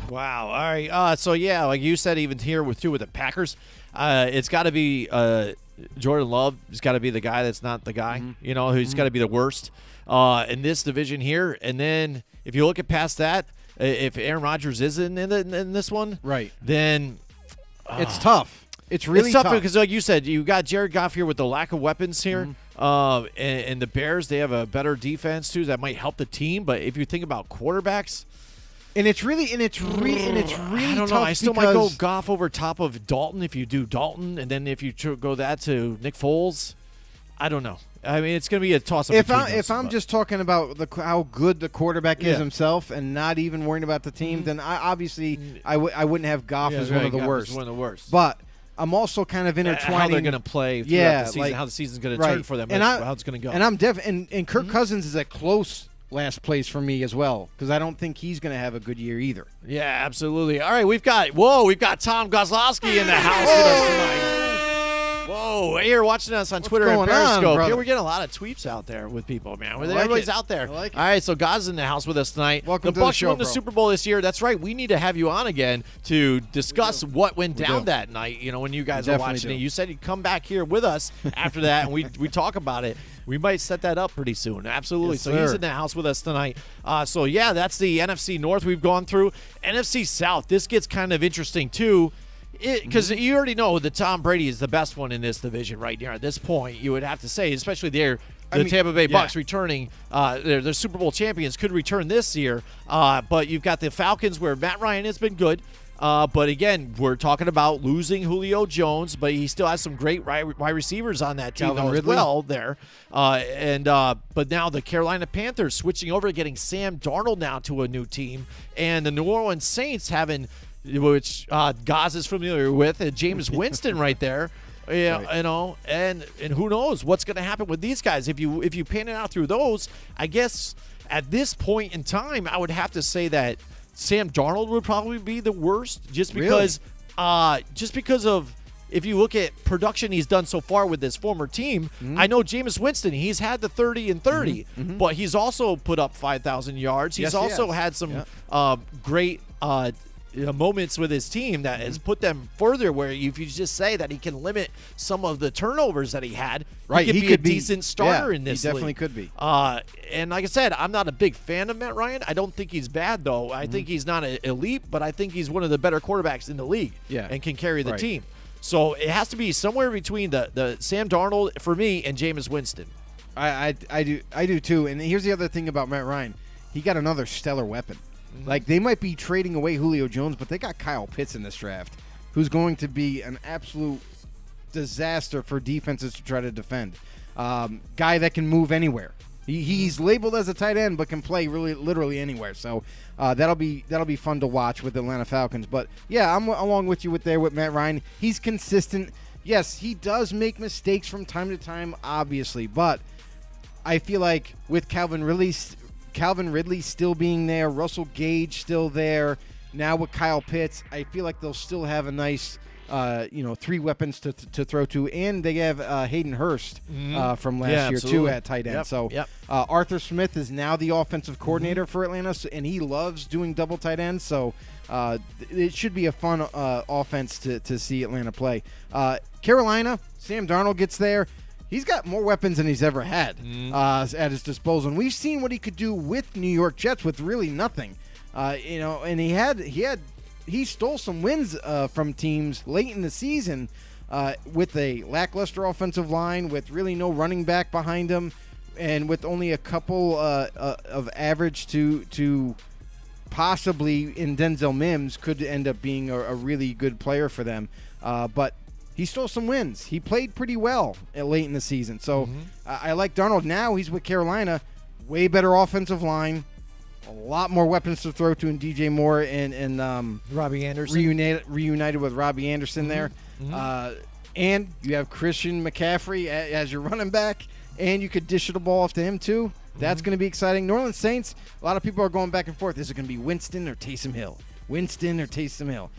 Wow. All right. So yeah, like you said, even here with the Packers, it's got to be Jordan Love. It's got to be the guy that's not the guy. Who's got to be the worst in this division here. And then if you look at past that, if Aaron Rodgers isn't in this one, right, then it's tough. It's really tough because, like you said, you got Jared Goff here with the lack of weapons here, and the Bears, they have a better defense too that might help the team. But if you think about quarterbacks, and it's really I don't know. I still might go Goff over top of Dalton if you do Dalton, and then if you go that to Nick Foles, I don't know. I mean, it's going to be a toss-up. If I'm just talking about how good the quarterback is himself and not even worrying about the team, then I wouldn't have Goff as one of the worst. One of the worst. But I'm also kind of intertwining how they're going to play throughout the season, how the season's going to turn for them, and how it's going to go. And I'm and Kirk Cousins is a close last place for me as well because I don't think he's going to have a good year either. Yeah, absolutely. All right, we've got Tom Goslowski in the house with us tonight. Whoa, you're watching us on Twitter and Periscope. Here we're getting a lot of tweets out there with people, man. Everybody's out there. I like it. All right, so God's in the house with us tonight. Welcome the to Bucs the show, won the Super Bowl this year. That's right. We need to have you on again to discuss what went down that night, when you guys are watching it. You said you'd come back here with us after that, and we talk about it. We might set that up pretty soon. Absolutely. Yes, so he's in the house with us tonight. That's the NFC North we've gone through. NFC South, this gets kind of interesting, too. Because you already know that Tom Brady is the best one in this division right now. At this point, you would have to say, especially the Tampa Bay Bucs returning. Their Super Bowl champions could return this year. But you've got the Falcons where Matt Ryan has been good. But again, we're talking about losing Julio Jones, but he still has some great wide receivers on that team as well there. But now the Carolina Panthers switching over, getting Sam Darnold now to a new team, and the New Orleans Saints having, which Gaz is familiar with, Jameis Winston right there. Yeah, right. You know, and who knows what's going to happen with these guys if you pan it out through those. I guess at this point in time, I would have to say that Sam Darnold would probably be the worst, just because of, if you look at production he's done so far with his former team. I know Jameis Winston, he's had the 30 and 30, but he's also put up 5,000 yards. He's also had some great moments with his team that has put them further, where if you just say that he can limit some of the turnovers that he had, he could be a decent starter in this league. He definitely could be. And like I said, I'm not a big fan of Matt Ryan. I don't think he's bad, though. I think he's not an elite, but I think he's one of the better quarterbacks in the league and can carry the team. So it has to be somewhere between the Sam Darnold, for me, and Jameis Winston. I do too. And here's the other thing about Matt Ryan. He got another stellar weapon. Like, they might be trading away Julio Jones, but they got Kyle Pitts in this draft, who's going to be an absolute disaster for defenses to try to defend. Guy that can move anywhere. He's labeled as a tight end, but can play really literally anywhere. So that'll be fun to watch with the Atlanta Falcons. But yeah, I'm along with you with Matt Ryan. He's consistent. Yes, he does make mistakes from time to time, obviously, but I feel like with Calvin Ridley still being there, Russell Gage still there, now with Kyle Pitts, I feel like they'll still have a nice, 3 weapons to throw to, and they have Hayden Hurst from last year too at tight end. Arthur Smith is now the offensive coordinator for Atlanta, and he loves doing double tight ends. So it should be a fun offense to see Atlanta play. Carolina, Sam Darnold gets there. He's got more weapons than he's ever had at his disposal. And we've seen what he could do with New York Jets with really nothing. And he stole some wins from teams late in the season with a lackluster offensive line, with really no running back behind him, and with only a couple of average to possibly in Denzel Mims could end up being a really good player for them. But he stole some wins. He played pretty well late in the season. So I like Darnold. Now he's with Carolina. Way better offensive line. A lot more weapons to throw to in DJ Moore and Robbie Anderson. Reunited with Robbie Anderson there. And you have Christian McCaffrey as your running back. And you could dish the ball off to him too. That's going to be exciting. New Orleans Saints, a lot of people are going back and forth. Is it going to be Winston or Taysom Hill? Winston or Taysom Hill?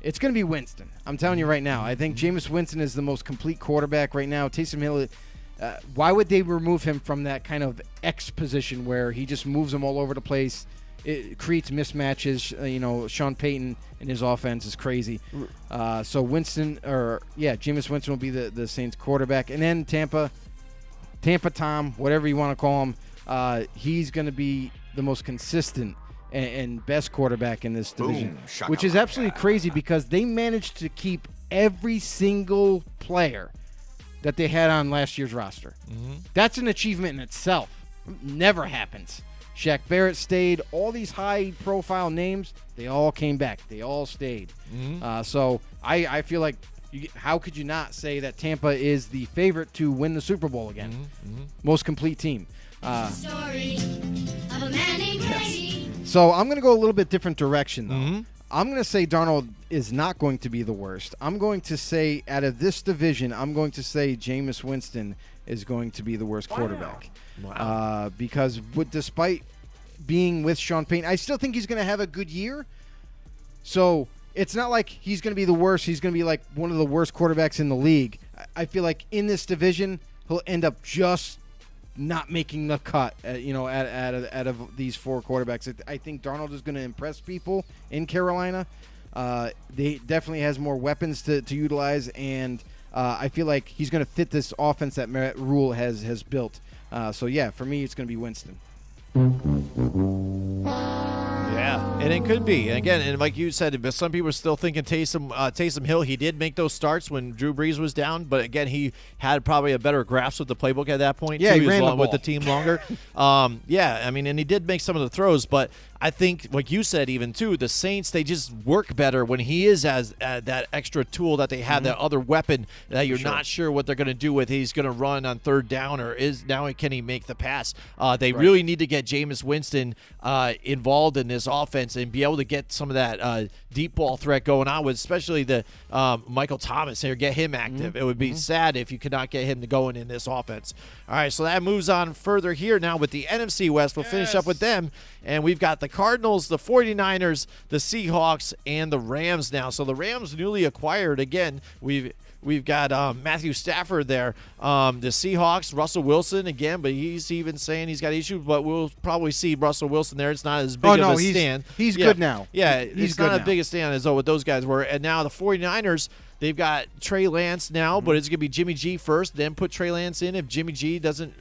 It's going to be Winston. I'm telling you right now. I think Jameis Winston is the most complete quarterback right now. Taysom Hill, why would they remove him from that kind of X position where he just moves them all over the place? It creates mismatches. Sean Payton and his offense is crazy. So Jameis Winston will be the Saints quarterback. And then Tampa Tom, whatever you want to call him, he's going to be the most consistent and best quarterback in this division, which is absolutely crazy because they managed to keep every single player that they had on last year's roster. That's an achievement in itself. Never happens. Shaq Barrett stayed. All these high-profile names, they all came back. They all stayed. So I feel like, how could you not say that Tampa is the favorite to win the Super Bowl again? Most complete team. Story of a man named Brady. So I'm going to go a little bit different direction, though. I'm going to say Darnold is not going to be the worst. I'm going to say, out of this division, I'm going to say Jameis Winston is going to be the worst quarterback. Wow. Because despite being with Sean Payton, I still think he's going to have a good year. So it's not like he's going to be the worst. He's going to be like one of the worst quarterbacks in the league. I feel like in this division, he'll end up just not making the cut, out of these 4 quarterbacks. I think Darnold is going to impress people in Carolina. They definitely has more weapons to utilize, and I feel like he's going to fit this offense that Matt Rule has built. For me, it's going to be Winston. Yeah, Yeah, and it could be. And again, and like you said, but some people are still thinking Taysom Hill. He did make those starts when Drew Brees was down, but again, he had probably a better grasp of the playbook at that point. Yeah, too. he ran the ball with the team longer. Yeah, I mean, and he did make some of the throws, but I think, like you said, even too, the Saints, they just work better when he is as that extra tool that they have, that other weapon that you're not sure what they're going to do with. He's going to run on third down, or can he make the pass? They really need to get Jameis Winston involved in this offense and be able to get some of that deep ball threat going on with, especially the Michael Thomas here. Get him active. It would be sad if you could not get him to going in this offense. All right, so that moves on further here now with the NFC West. We'll finish up with them, and we've got the Cardinals, the 49ers, the Seahawks, and the Rams now. So the Rams newly acquired again. We've got Matthew Stafford there. The Seahawks, Russell Wilson again, but he's even saying he's got issues, but we'll probably see Russell Wilson there. It's not as big of a stand. He's good now. Yeah, he's not good as big a stand as what those guys were. And now the 49ers, they've got Trey Lance now, but it's going to be Jimmy G first, then put Trey Lance in if Jimmy G doesn't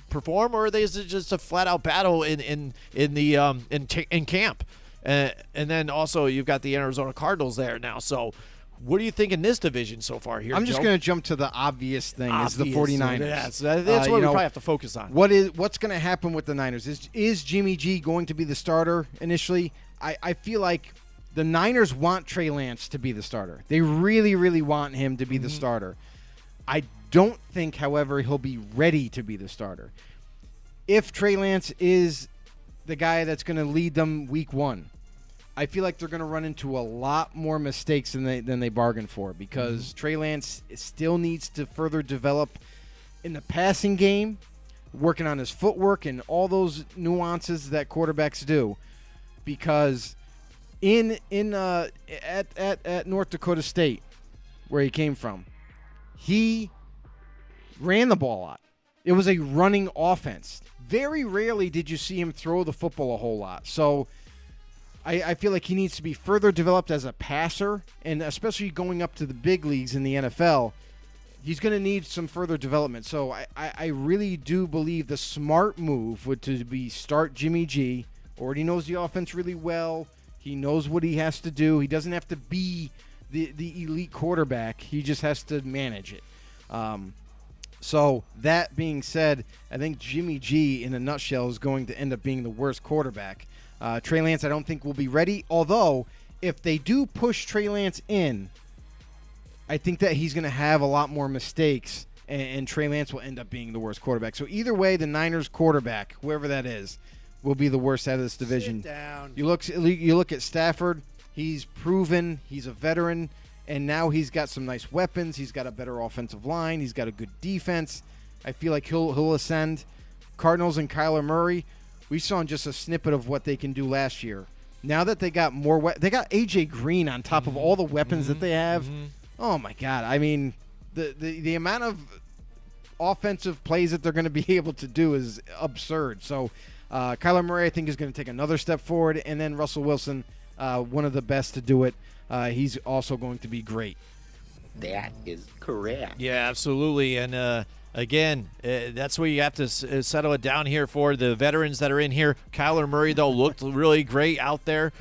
perform, or is it just a flat-out battle in camp? And then also you've got the Arizona Cardinals there now. So what do you think in this division so far here, I'm just Joe? going to jump to the obvious thing is the 49ers. Yes, that's what we probably have to focus on. What's going to happen with the Niners? Is Jimmy G going to be the starter initially? I feel like the Niners want Trey Lance to be the starter. They really, really want him to be the starter. I don't think, however, he'll be ready to be the starter. If Trey Lance is the guy that's going to lead them week one, I feel like they're going to run into a lot more mistakes than they bargained for, because Trey Lance still needs to further develop in the passing game, working on his footwork and all those nuances that quarterbacks do. Because at North Dakota State, where he came from, he ran the ball a lot. It was a running offense. Very rarely did you see him throw the football a whole lot. So I feel like he needs to be further developed as a passer, and especially going up to the big leagues in the NFL, he's going to need some further development. So I really do believe the smart move would to be start Jimmy G. Already knows the offense really well. He knows what he has to do. He doesn't have to be the elite quarterback. He just has to manage it. So that being said, I think Jimmy G, in a nutshell, is going to end up being the worst quarterback. Trey Lance, I don't think will be ready. Although, if they do push Trey Lance in, I think that he's going to have a lot more mistakes, and Trey Lance will end up being the worst quarterback. So either way, the Niners quarterback, whoever that is, will be the worst out of this division. Sit down. You look at Stafford. He's proven. He's a veteran, and now he's got some nice weapons. He's got a better offensive line. He's got a good defense. I feel like he'll ascend. Cardinals and Kyler Murray, we saw just a snippet of what they can do last year. Now that they got more, they got AJ Green on top of all the weapons that they have. Oh my God! I mean, the amount of offensive plays that they're going to be able to do is absurd. So, Kyler Murray, I think, is going to take another step forward, and then Russell Wilson, one of the best to do it. He's also going to be great. That is correct. Yeah, absolutely. And again, that's where you have to settle it down here for the veterans that are in here. Kyler Murray, though, looked really great out there,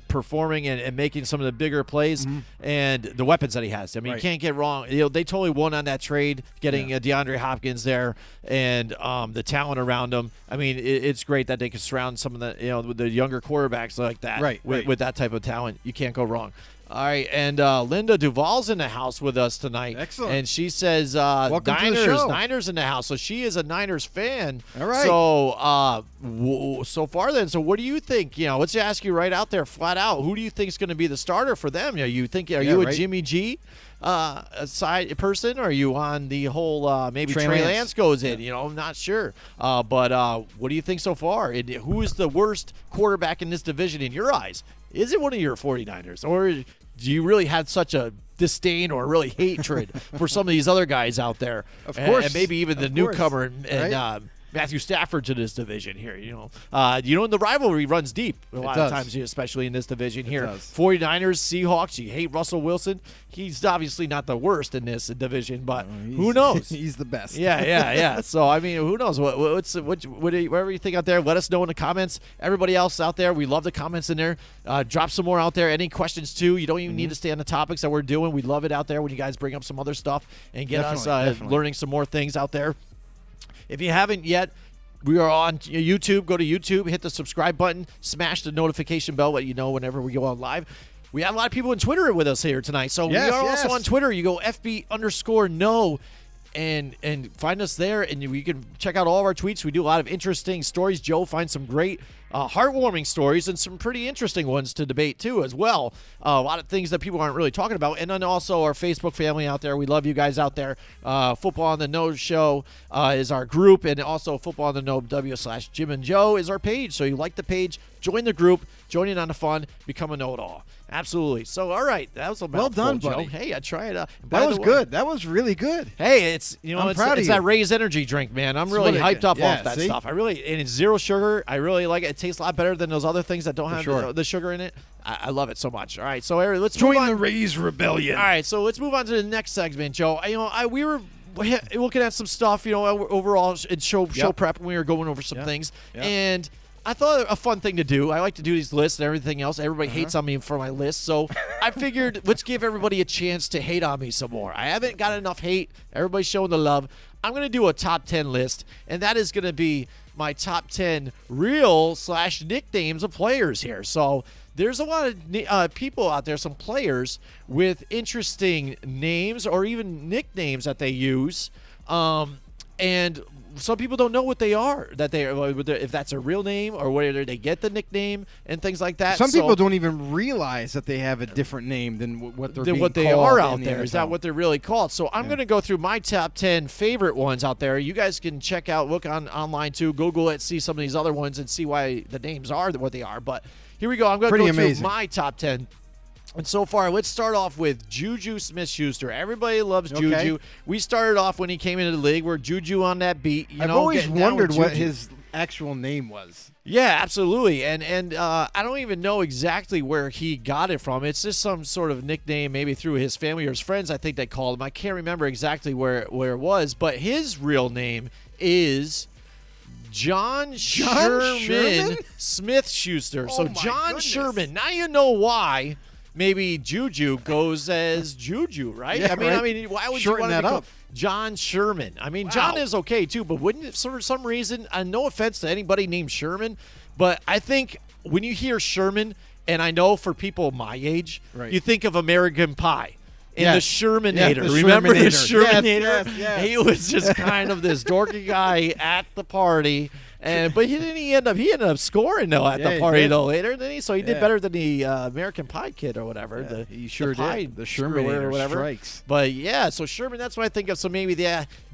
performing and making some of the bigger plays, and the weapons that he has. I mean, you can't get wrong. They totally won on that trade, getting DeAndre Hopkins there and the talent around him. I mean, it's great that they can surround some of the with the younger quarterbacks like that with that type of talent. You can't go wrong. All right, and Linda Duvall's in the house with us tonight. Excellent. And she says Niners in the house. So she is a Niners fan. All right. So so far then, so what do you think? Let's ask you right out there, flat out. Who do you think is going to be the starter for them? Are you a Jimmy G side person? Or are you on the whole maybe Trey Lance goes in? I'm not sure. But what do you think so far? And who is the worst quarterback in this division in your eyes? Is it one of your 49ers? Or do you really have such a disdain or really hatred for some of these other guys out there? Of course. And maybe even the newcomer and Matthew Stafford to this division here. The rivalry runs deep a lot of times, especially in this division here. 49ers, Seahawks. You hate Russell Wilson. He's obviously not the worst in this division, but who knows? He's the best. Yeah. So I mean, who knows? Whatever you think out there, let us know in the comments. Everybody else out there, we love the comments in there. Drop some more out there. Any questions too? You don't even need to stay on the topics that we're doing. We love it out there when you guys bring up some other stuff and get us learning some more things out there. If you haven't yet, we are on YouTube. Go to YouTube, hit the subscribe button, smash the notification bell, let you know whenever we go on live. We have a lot of people on Twitter with us here tonight. So we are also on Twitter. You go FB_no and find us there, and you can check out all of our tweets. We do a lot of interesting stories. Joe finds some great heartwarming stories and some pretty interesting ones to debate too as well. A lot of things that people aren't really talking about. And then also our Facebook family out there. We love you guys out there. Football on the Know Show is our group, and also Football on the Know W/Jim and Joe is our page. So you like the page, join the group, join in on the fun, become a know-it-all. Absolutely. So, all right, that was a mouthful, well done, Joe. buddy. Hey, I tried. That was good. That was really good. Hey, it's I'm proud of it's you. that Ray's energy drink, man. I'm really hyped up off that stuff. And it's zero sugar. I really like it. It tastes a lot better than those other things that don't have the sugar in it. I love it so much. All right, so Eric, let's join move on. the Rays rebellion. All right, so let's move on to the next segment, Joe. We were looking at some stuff, overall in show prep when we were going over some things, and I thought a fun thing to do. I like to do these lists and everything else. Everybody hates on me for my list, so I figured let's give everybody a chance to hate on me some more. I haven't got enough hate. Everybody's showing the love. I'm going to do a top 10 list, and that is going to be my top 10 real/nicknames of players here. So there's a lot of people out there, some players with interesting names or even nicknames that they use, and some people don't know what they are, if that's a real name or whether they get the nickname and things like that. Some people don't even realize that they have a different name than what they're being what they called are out in there. the Is that what they're really called? So I'm going to go through my top 10 favorite ones out there. You guys can check out, look online too, Google it, see some of these other ones and see why the names are what they are. But here we go. I'm going to go through my top 10. And so far, let's start off with Juju Smith-Schuster. Everybody loves Juju. We started off when he came into the league. We're Juju on that beat. I've always wondered what his actual name was. Yeah, absolutely. And I don't even know exactly where he got it from. It's just some sort of nickname, maybe through his family or his friends, I think they called him. I can't remember exactly where it was. But his real name is John Sherman Smith-Schuster. So John Sherman. Now you know why. Maybe Juju goes as Juju, right? Yeah, I mean, why would shorten you want to that up? John Sherman? I mean, John is okay too, but wouldn't for some reason? No offense to anybody named Sherman, but I think when you hear Sherman, and I know for people my age, you think of American Pie. In the Shermanator. Remember the Shermanator? Yes. He was just kind of this dorky guy at the party. But he ended up scoring though at the party though later, didn't he? So he did better than the American Pie kid or whatever. Yeah, he sure did. The Shermanator or whatever strikes. But yeah, so Sherman, that's what I think of. So maybe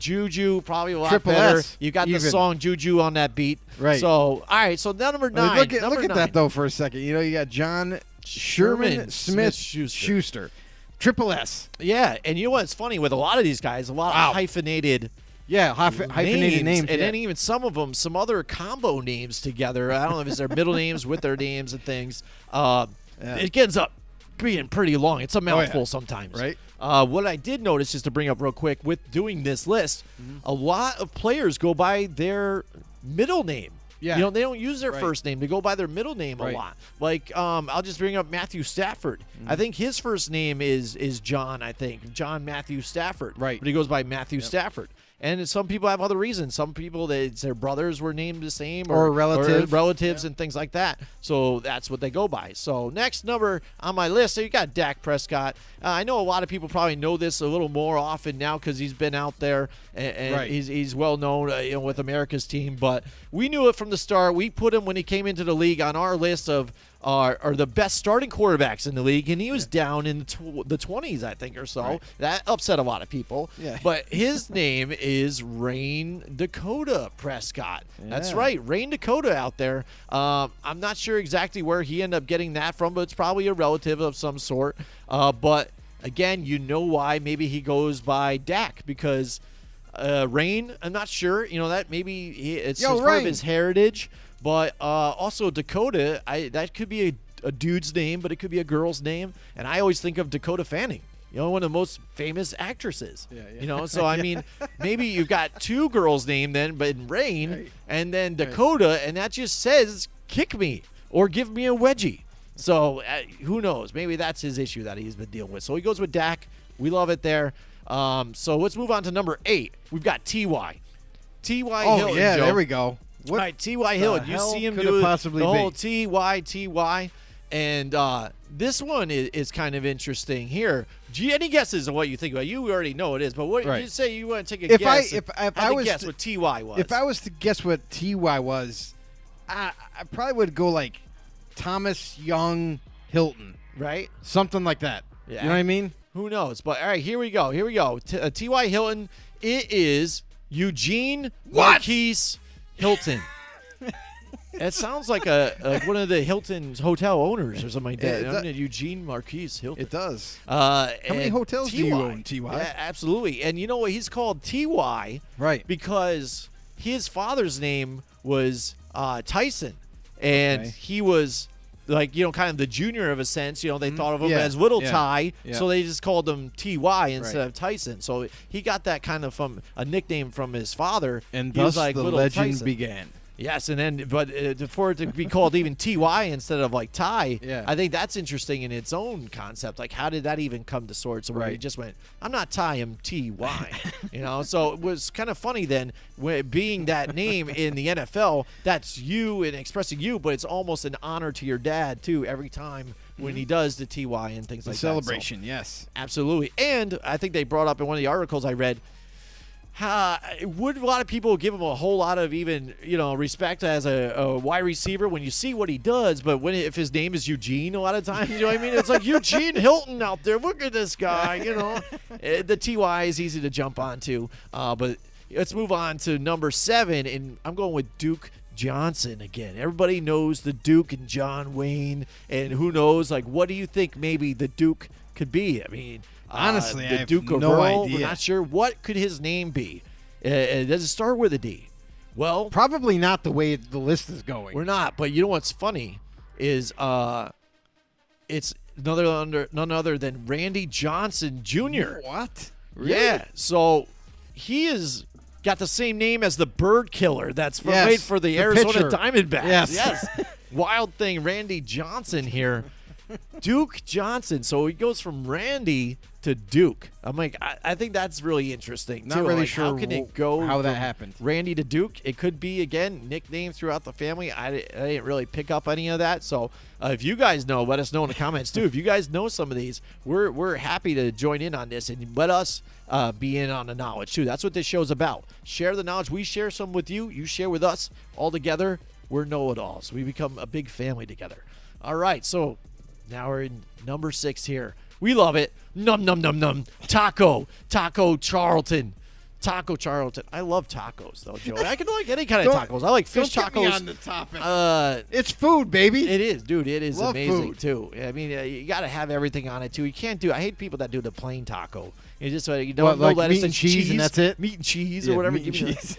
Juju probably a lot Triple better. S, You got the song Juju on that beat, right? So all right, so number 9. Look at that though for a second. You got John Sherman Smith-Schuster. Triple S. Yeah, and you know what's funny with a lot of these guys, a lot of hyphenated. Yeah, hyphenated names. And then even some of them, some other combo names together. I don't know if it's their middle names with their names and things. It ends up being pretty long. It's a mouthful sometimes. Right. What I did notice, just to bring up real quick, with doing this list, a lot of players go by their middle name. Yeah. They don't use their first name. They go by their middle name a lot. Like, I'll just bring up Matthew Stafford. I think his first name is John, I think. John Matthew Stafford. Right. But he goes by Matthew Stafford. And some people have other reasons. Some people, their brothers were named the same. Or relatives and things like that. So that's what they go by. So next number on my list, so you got Dak Prescott. I know a lot of people probably know this a little more often now because he's been out there and he's well known with America's team. But we knew it from the start. We put him when he came into the league on our list of are the best starting quarterbacks in the league, and he was down in the 20s, I think, or so. Right. That upset a lot of people. Yeah. But his name is Rain Dakota Prescott. Yeah. That's right, Rain Dakota out there. I'm not sure exactly where he ended up getting that from, but it's probably a relative of some sort. But, again, you know why maybe he goes by Dak, because Rain, I'm not sure. That maybe it's just part Rain. of his heritage. But also Dakota, that could be a dude's name, but it could be a girl's name. And I always think of Dakota Fanning. One of the most famous actresses. Yeah. So I mean, maybe you've got two girls' name then, but in Rain, and then Dakota, and that just says kick me or give me a wedgie. So who knows? Maybe that's his issue that he's been dealing with. So he goes with Dak. We love it there. So let's move on to number 8. We've got T.Y. T.Y. Hilton. Yeah, Joe. there we go. All right, T.Y. Hilton. You see him do the whole T.Y. And this one is kind of interesting here. Any guesses on what you think about? You already know it is, but what you say you want to take a guess? If I was guess to, what T.Y. was. If I was to guess what T.Y. was, I probably would go like Thomas Young Hilton. Right? Something like that. Yeah. You know what I mean? Who knows? But all right, here we go. T.Y. Hilton. It is Eugene Marquise Hilton. It sounds like one of the Hilton's hotel owners or something like that. Eugene Marquise Hilton. It does. How many hotels do you own, T.Y.? Yeah, absolutely. And you know what? He's called T.Y. Right. Because his father's name was Tyson. And he was like, kind of the junior of a sense. They thought of him as Little Ty. Yeah. So they just called him T.Y. instead of Tyson. So he got that kind of from a nickname from his father. And he thus was like the Little legend Tyson. began. Yes, and then for it to be called even T.Y. instead of like Ty, I think that's interesting in its own concept. Like, how did that even come to sorts? Where he just went, I'm not Ty, I'm T.Y. So it was kind of funny then, being that name in the NFL, that's you and expressing you, but it's almost an honor to your dad too every time when he does the T.Y. and things like celebration, that. So, yes. Absolutely. And I think they brought up in one of the articles I read, would a lot of people give him a whole lot of even respect as a wide receiver when you see what he does, but if his name is Eugene, a lot of times, you know what I mean? It's like Eugene Hilton out there. Look at this guy, The T.Y. is easy to jump onto, but let's move on to number 7, and I'm going with Duke Johnson again. Everybody knows the Duke and John Wayne, and who knows, like, what do you think maybe the Duke could be? I mean, honestly, the I have Duke of no Earl, idea. we're not sure. What could his name be? Does it start with a D? Well, probably not the way the list is going. We're not, but you know what's funny is it's none other than Randy Johnson Jr. What? Really? Yeah, so he is got the same name as the Bird Killer. That's for the Arizona pitcher. Diamondbacks. Yes. Wild thing, Randy Johnson here. Duke Johnson. So he goes from Randy to Duke. I'm like, I think that's really interesting. Not too. really like, sure how can it go how that from happened. Randy to Duke. It could be, again, nicknames throughout the family. I didn't really pick up any of that. So if you guys know, let us know in the comments too. If you guys know some of these, we're happy to join in on this and let us be in on the knowledge too. That's what this show's about. Share the knowledge. We share some with you. You share with us. All together, we're know-it-alls. We become a big family together. All right, so now we're in number 6 here. We love it. Num, num, num, num. Taco Charlton. Taco Charlton. I love tacos, though, Joe. I can like any kind of tacos. I like fish don't tacos. Get me on the topic. It's food, baby. It is, dude. It is love amazing, food. too. I mean, you got to have everything on it, too. You can't I hate people that do the plain taco. You just no like lettuce meat and cheese and that's it? Meat and cheese Yeah, or whatever. meat and cheese.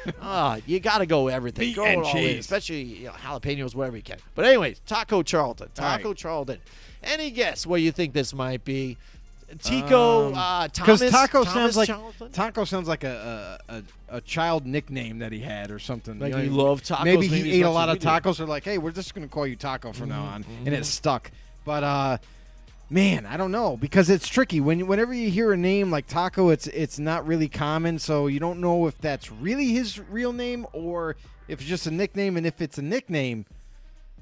You got to go everything. Meat go and all in, cheese. especially jalapenos, whatever you can. But anyways, Taco Charlton. Charlton. Any guess what you think this might be? Tico, Thomas. Because taco Thomas sounds like a child nickname that he had or something. Like you he know, loved tacos. Maybe he as ate a much lot as of we do. tacos. They're like, hey, we're just going to call you Taco from now on, and it stuck. But man, I don't know, because it's tricky. Whenever you hear a name like Taco, it's not really common, so you don't know if that's really his real name or if it's just a nickname. And if it's a nickname,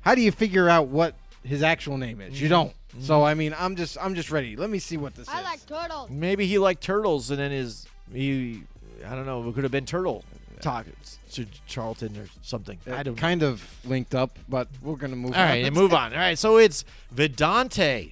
how do you figure out what his actual name is? You don't. So I mean, I'm just ready. Let me see what this is. I like turtles. Maybe he liked turtles, and then I don't know. It could have been Turtle Charlton or something. I don't know. Kind of linked up, but we're gonna move on. All right, and move on. All right, so it's Vidante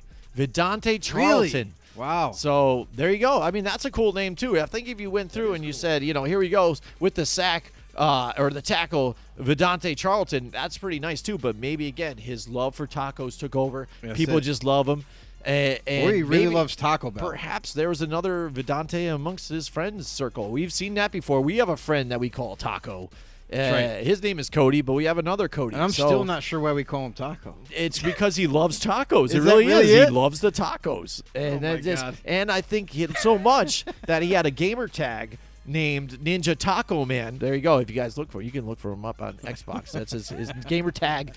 Charlton. Really? Wow. So there you go. I mean, that's a cool name too. I think if you went through and you said, here he goes with the sack or the tackle, Vidante Charlton, that's pretty nice too. But maybe again, his love for tacos took over. That's People it. just love him. And or he really maybe, loves Taco Bell. Perhaps there was another Vidante amongst his friends circle. We've seen that before. We have a friend that we call Taco. Right. His name is Cody, but we have another Cody. And I'm still not sure why we call him Taco. It's because he loves tacos. It Is that really really is. it? He loves the tacos. And Oh, my God. And I think so much that he had a gamer tag named Ninja Taco Man. There you go. If you guys look for it, you can look for him up on Xbox. That's his gamer tag.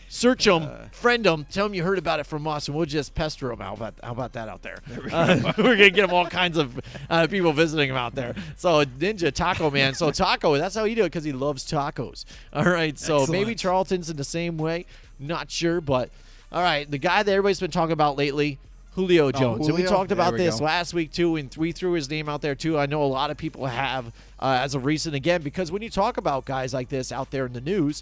Search him, friend him, tell him you heard about it from us, and we'll just pester him. How about that out there? We're going to get him all kinds of people visiting him out there. So Ninja Taco Man. So Taco, that's how he do it because he loves tacos. All right, so Excellent. maybe Charlton's in the same way. Not sure, but all right. The guy that everybody's been talking about lately, Julio Jones. And we Julio? talked about There we this go. last week, too, and we threw his name out there, too. I know a lot of people have as of recent, again, because when you talk about guys like this out there in the news,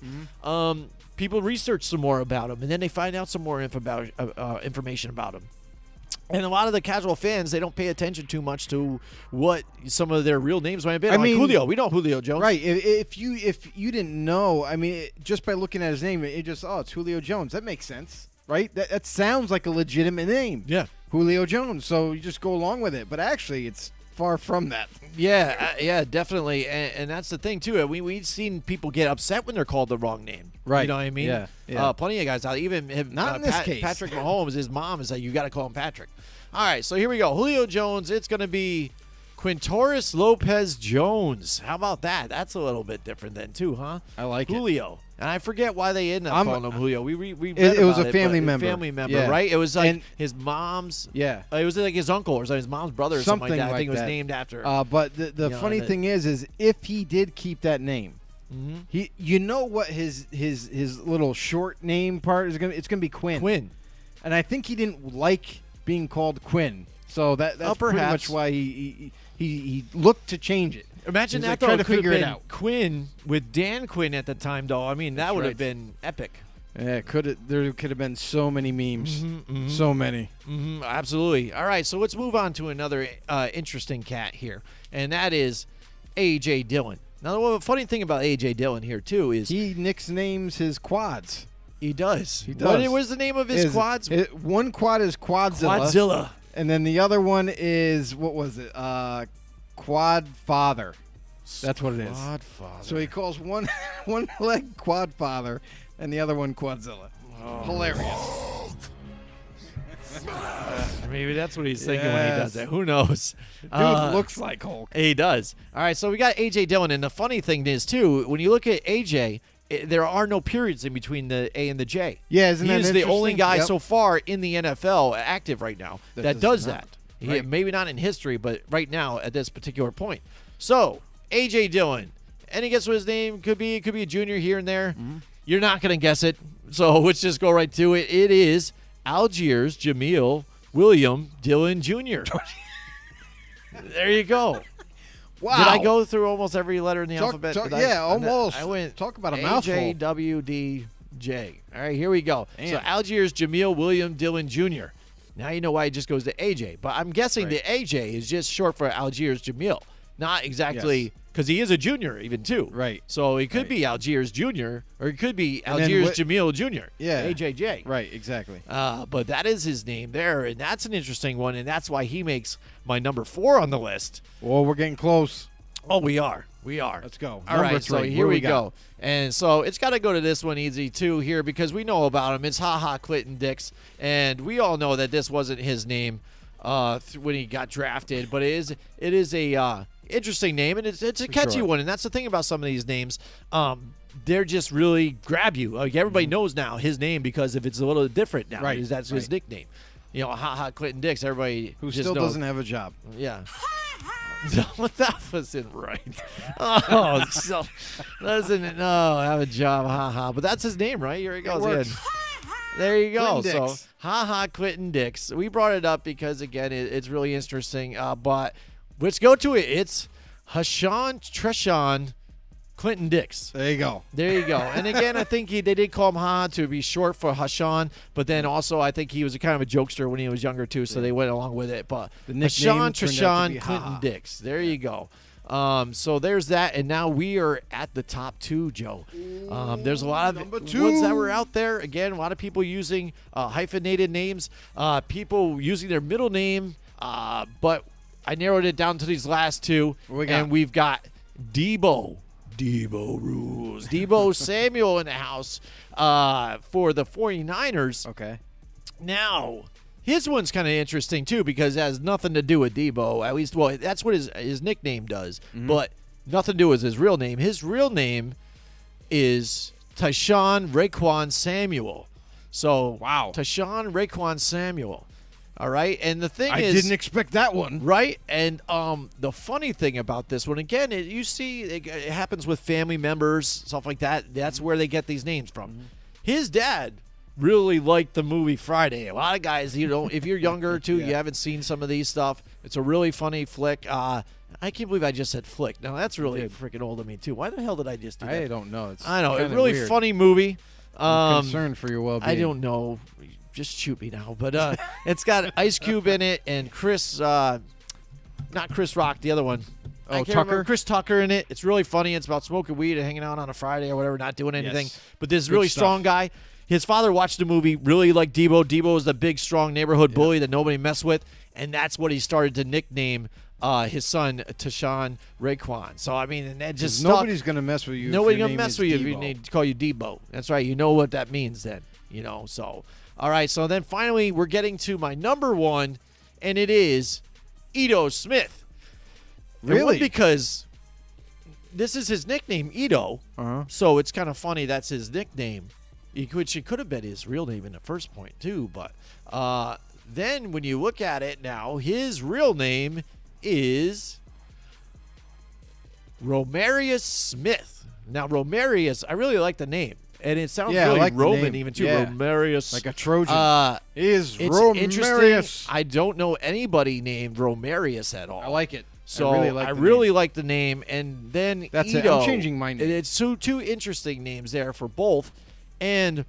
people research some more about him, and then they find out some more information about him. And a lot of the casual fans, they don't pay attention too much to what some of their real names might have been. I Like mean, Julio. We know Julio Jones. Right. If you didn't know, I mean, just by looking at his name, it's Julio Jones. That makes sense, right? That sounds like a legitimate name. Yeah. Julio Jones. So you just go along with it. But actually, it's far from that. Yeah, definitely. And that's the thing, too. We've seen people get upset when they're called the wrong name. Right. You know what I mean? Yeah. Plenty of guys out. Even Not in this case. Patrick Mahomes, his mom is like, you got to call him Patrick. All right, so here we go. Julio Jones, it's going to be Quintorris Lopez Jones. How about that? That's a little bit different then, too, huh? I like it. Julio. And I forget why they ended up calling him Julio. We read it was about a family but member. Family member, Yeah. right? It was like And- his mom's. Yeah. It was like his uncle or his mom's brother or something like that. I think it was named after. But the funny thing is if he did keep that name, you know what his little short name part is gonna. It's gonna be Quinn. Quinn. And I think he didn't like being called Quinn, so that's pretty much why he looked to change it. Imagine He's that, like, though. try It to could have figure it been out. Quinn with Dan Quinn at the time, though. I mean, that would have right. been epic. Yeah, there could have been so many memes, so many. Absolutely. All right, so let's move on to another interesting cat here, and that is A.J. Dillon. Now, the funny thing about A.J. Dillon here, too, is he nicknames his quads. He does. He does. What was the name of his quads? One quad is Quadzilla. Quadzilla. And then the other one is, what was it? Quad Father. That's what it is. Quad Father. So he calls one leg Quad Father and the other one Quadzilla. Hilarious. Maybe that's what he's thinking when he does that. Who knows? Dude looks like Hulk. He does. All right, so we got A.J. Dillon, and the funny thing is, too, when you look at A.J., there are no periods in between the A and the J. Yeah, isn't that He is the only interesting? guy Yep. so far in the NFL active right now that does that. Right. Maybe not in history, but right now at this particular point. So, A.J. Dillon, any guess what his name could be? It could be a junior here and there. You're not going to guess it, so let's just go right to it. It is Algiers Jamil William Dillon Jr. There you go. Wow. Did I go through almost every letter in the alphabet? Almost. I went Talk about a mouthful. AJWDJ. All right, here we go. So Algiers Jamil William Dillon Jr. Now you know why he just goes to AJ. But I'm guessing the AJ is just short for Algiers Jamil. Not exactly, because he is a junior even too. Right. So he could be Algiers Jr. or he could be And then Algiers Jamil Jr. Yeah. AJJ. Right, exactly. But that is his name there, and that's an interesting one, and that's why he makes my number 4 on the list. Well, we're getting close. Oh, we are. Let's go. All Number right, 3. so here What do we got? go. And so it's got to go to this one easy, too, here, because we know about him. It's Clinton Dix, and we all know that this wasn't his name when he got drafted, but it is a interesting name, and it's a catchy one, and that's the thing about some of these names. They're just really grab you. Like everybody knows now his name because if it's a little different now, Right, that's his nickname. You know, Clinton Dix, everybody Who just still knows. doesn't have a job. Yeah. That wasn't right. Oh, so doesn't have a job, But that's his name, right? Here he goes. works. There you go. Clinton So, Dix. Clinton Dix. We brought it up because again, it's really interesting. But let's go to it. It's Hashan Treshawn Clinton Dix. There you go. There you go. And again, I think they did call him Ha to be short for Hashan, but then also I think he was a kind of a jokester when he was younger too, so they went along with it. But The nickname Hashan turned out to Treshawn be Clinton Ha-Ha. Dix. There you go. So there's that, and now we are at the top 2, Joe. There's a lot of ones that were out there. Again, a lot of people using hyphenated names, people using their middle name, but I narrowed it down to these last 2, and we've got Debo. Debo rules. Debo Samuel in the house for the 49ers. Okay. Now, his one's kind of interesting, too, because it has nothing to do with Debo. At least, well, that's what his nickname does, but nothing to do with his real name. His real name is Tyshawn Raekwon Samuel. So, wow. Tyshawn Raekwon Samuel. All right, and the thing is, I didn't expect that one. Right, and the funny thing about this one, again, you see it happens with family members, stuff like that. That's where they get these names from. His dad really liked the movie Friday. A lot of guys, if you're younger too, you haven't seen some of these stuff. It's a really funny flick. I can't believe I just said flick. Now that's really freaking old of me too. Why the hell did I just do that? I don't know. I know, a really weird. Funny movie. I'm concerned for your well-being. I don't know. Just shoot me now. But it's got Ice Cube in it and Chris, not Chris Rock, the other one. Oh, Tucker? Chris Tucker in it. It's really funny. It's about smoking weed and hanging out on a Friday or whatever, not doing anything. Yes. But this really strong guy. His father watched the movie, really liked Debo. Debo was the big, strong neighborhood bully that nobody messed with, and that's what he started to nickname his son, Tyshawn Raekwon. So, I mean, and that just stuck. Nobody's going to mess with you. Nobody's going to mess with you if you need to call you Debo. That's right. You know what that means then, so. All right, so then finally we're getting to my number 1, and it is Ito Smith. Really? Because this is his nickname, Ito, so it's kind of funny that's his nickname, which it could have been his real name in the first point too, but then when you look at it now, his real name is Romarius Smith. Now, Romarius, I really like the name. And it sounds really like Roman even too. Yeah. Romarius. Like a Trojan. It's Romarius. I don't know anybody named Romarius at all. I like it. So I really like the name. And then that's Ito, it. I'm changing my name. It's two interesting names there for both. And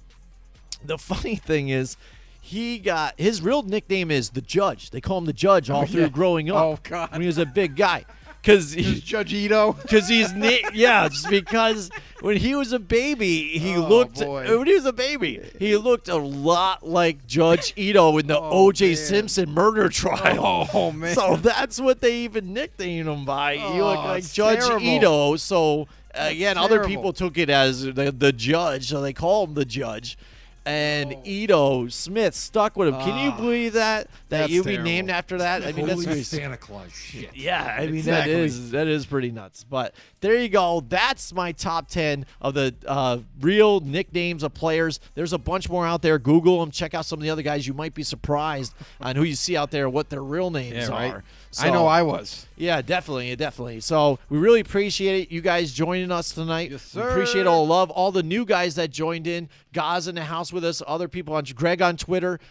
the funny thing is, his real nickname is the Judge. They call him the Judge all through growing up. Oh, God. When he was a big guy. Because Judge Ito. Because just because when he was a baby, he looked a lot like Judge Ito in the O.J. Simpson murder trial. Oh man! So that's what they even nicknamed him by. He looked like Judge terrible. Ito. So again, terrible. other people took it as the Judge, so they call him the Judge. And Ito Smith stuck with him. Can you believe that you be named after that? I mean, Holy that's Santa Claus shit. Yeah, I mean Exactly. that is pretty nuts. But there you go. That's my top 10 of the real nicknames of players. There's a bunch more out there. Google them. Check out some of the other guys. You might be surprised on who you see out there, what their real names are. So, I know I was. Yeah, definitely. So we really appreciate it. You guys joining us tonight. Yes, sir. We appreciate all the love. All the new guys that joined in. Gaz in the house with us. Other people on Greg on Twitter.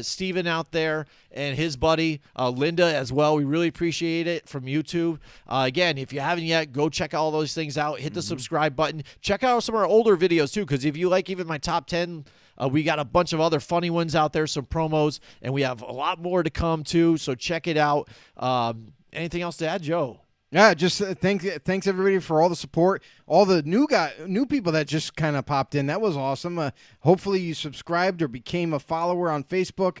Steven out there and his buddy Linda as well. We really appreciate it from YouTube. Again, if you haven't yet, go check all those things out. Hit the subscribe button. Check out some of our older videos too, because if you like even my top 10, we got a bunch of other funny ones out there, some promos, and we have a lot more to come too. So check it out. Anything else to add, Joe? Yeah, just thanks everybody for all the support, all the new people that just kind of popped in. That was awesome. Hopefully you subscribed or became a follower on Facebook,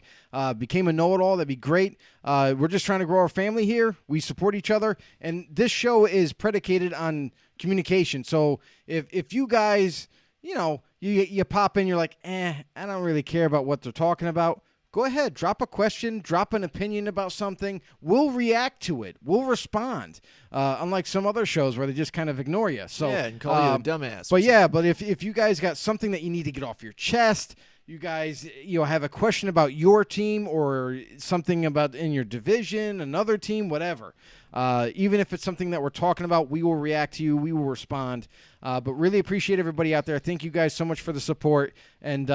became a know-it-all. That'd be great. We're just trying to grow our family here. We support each other, and this show is predicated on communication. So if you guys, you pop in, you're like, I don't really care about what they're talking about. Go ahead, drop a question, drop an opinion about something. We'll react to it. We'll respond. Unlike some other shows where they just kind of ignore you. So and call you a dumbass. But if you guys got something that you need to get off your chest, you guys have a question about your team or something about in your division, another team, whatever. Even if it's something that we're talking about, we will react to you. We will respond. But really appreciate everybody out there. Thank you guys so much for the support. And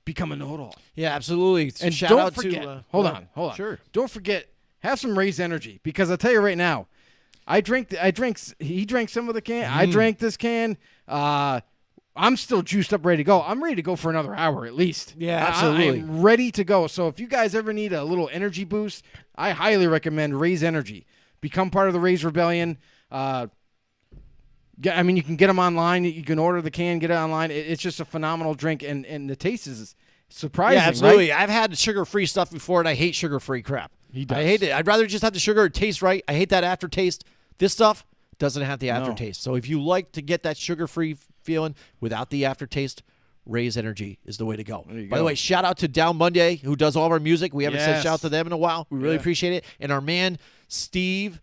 become a know-it-all. Yeah, absolutely. And shout don't out forget. to Hold on. Sure. Don't forget. Have some Raised Energy, because I'll tell you right now, he drank some of the can. I drank this can. I'm still juiced up, ready to go. I'm ready to go for another hour at least. Yeah, absolutely. I'm ready to go. So if you guys ever need a little energy boost, I highly recommend Raised Energy. become part of the Raise Rebellion. I mean, you can get them online. You can order the can, get it online. It's just a phenomenal drink, and the taste is surprising. Yeah, absolutely. Right? I've had sugar-free stuff before, and I hate sugar-free crap. He does. I hate it. I'd rather just have the sugar. It tastes right. I hate that aftertaste. This stuff doesn't have the aftertaste. So if you like to get that sugar-free feeling without the aftertaste, Raise Energy is the way to go. By the way, shout out to Down Monday, who does all of our music. We haven't said shout out to them in a while. We really appreciate it. And our man, Steve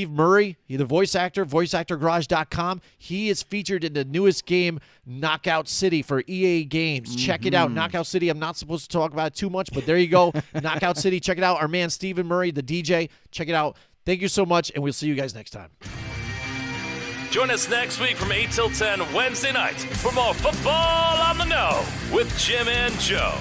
Murray, he's the voice actor, voiceactorgarage.com. He is featured in the newest game, Knockout City, for EA Games. Check it out. Knockout City, I'm not supposed to talk about it too much, but there you go. Knockout City, check it out. Our man, Stephen Murray, the DJ, check it out. Thank you so much, and we'll see you guys next time. Join us next week from 8 till 10 Wednesday night for more Football on the Know with Jim and Joe.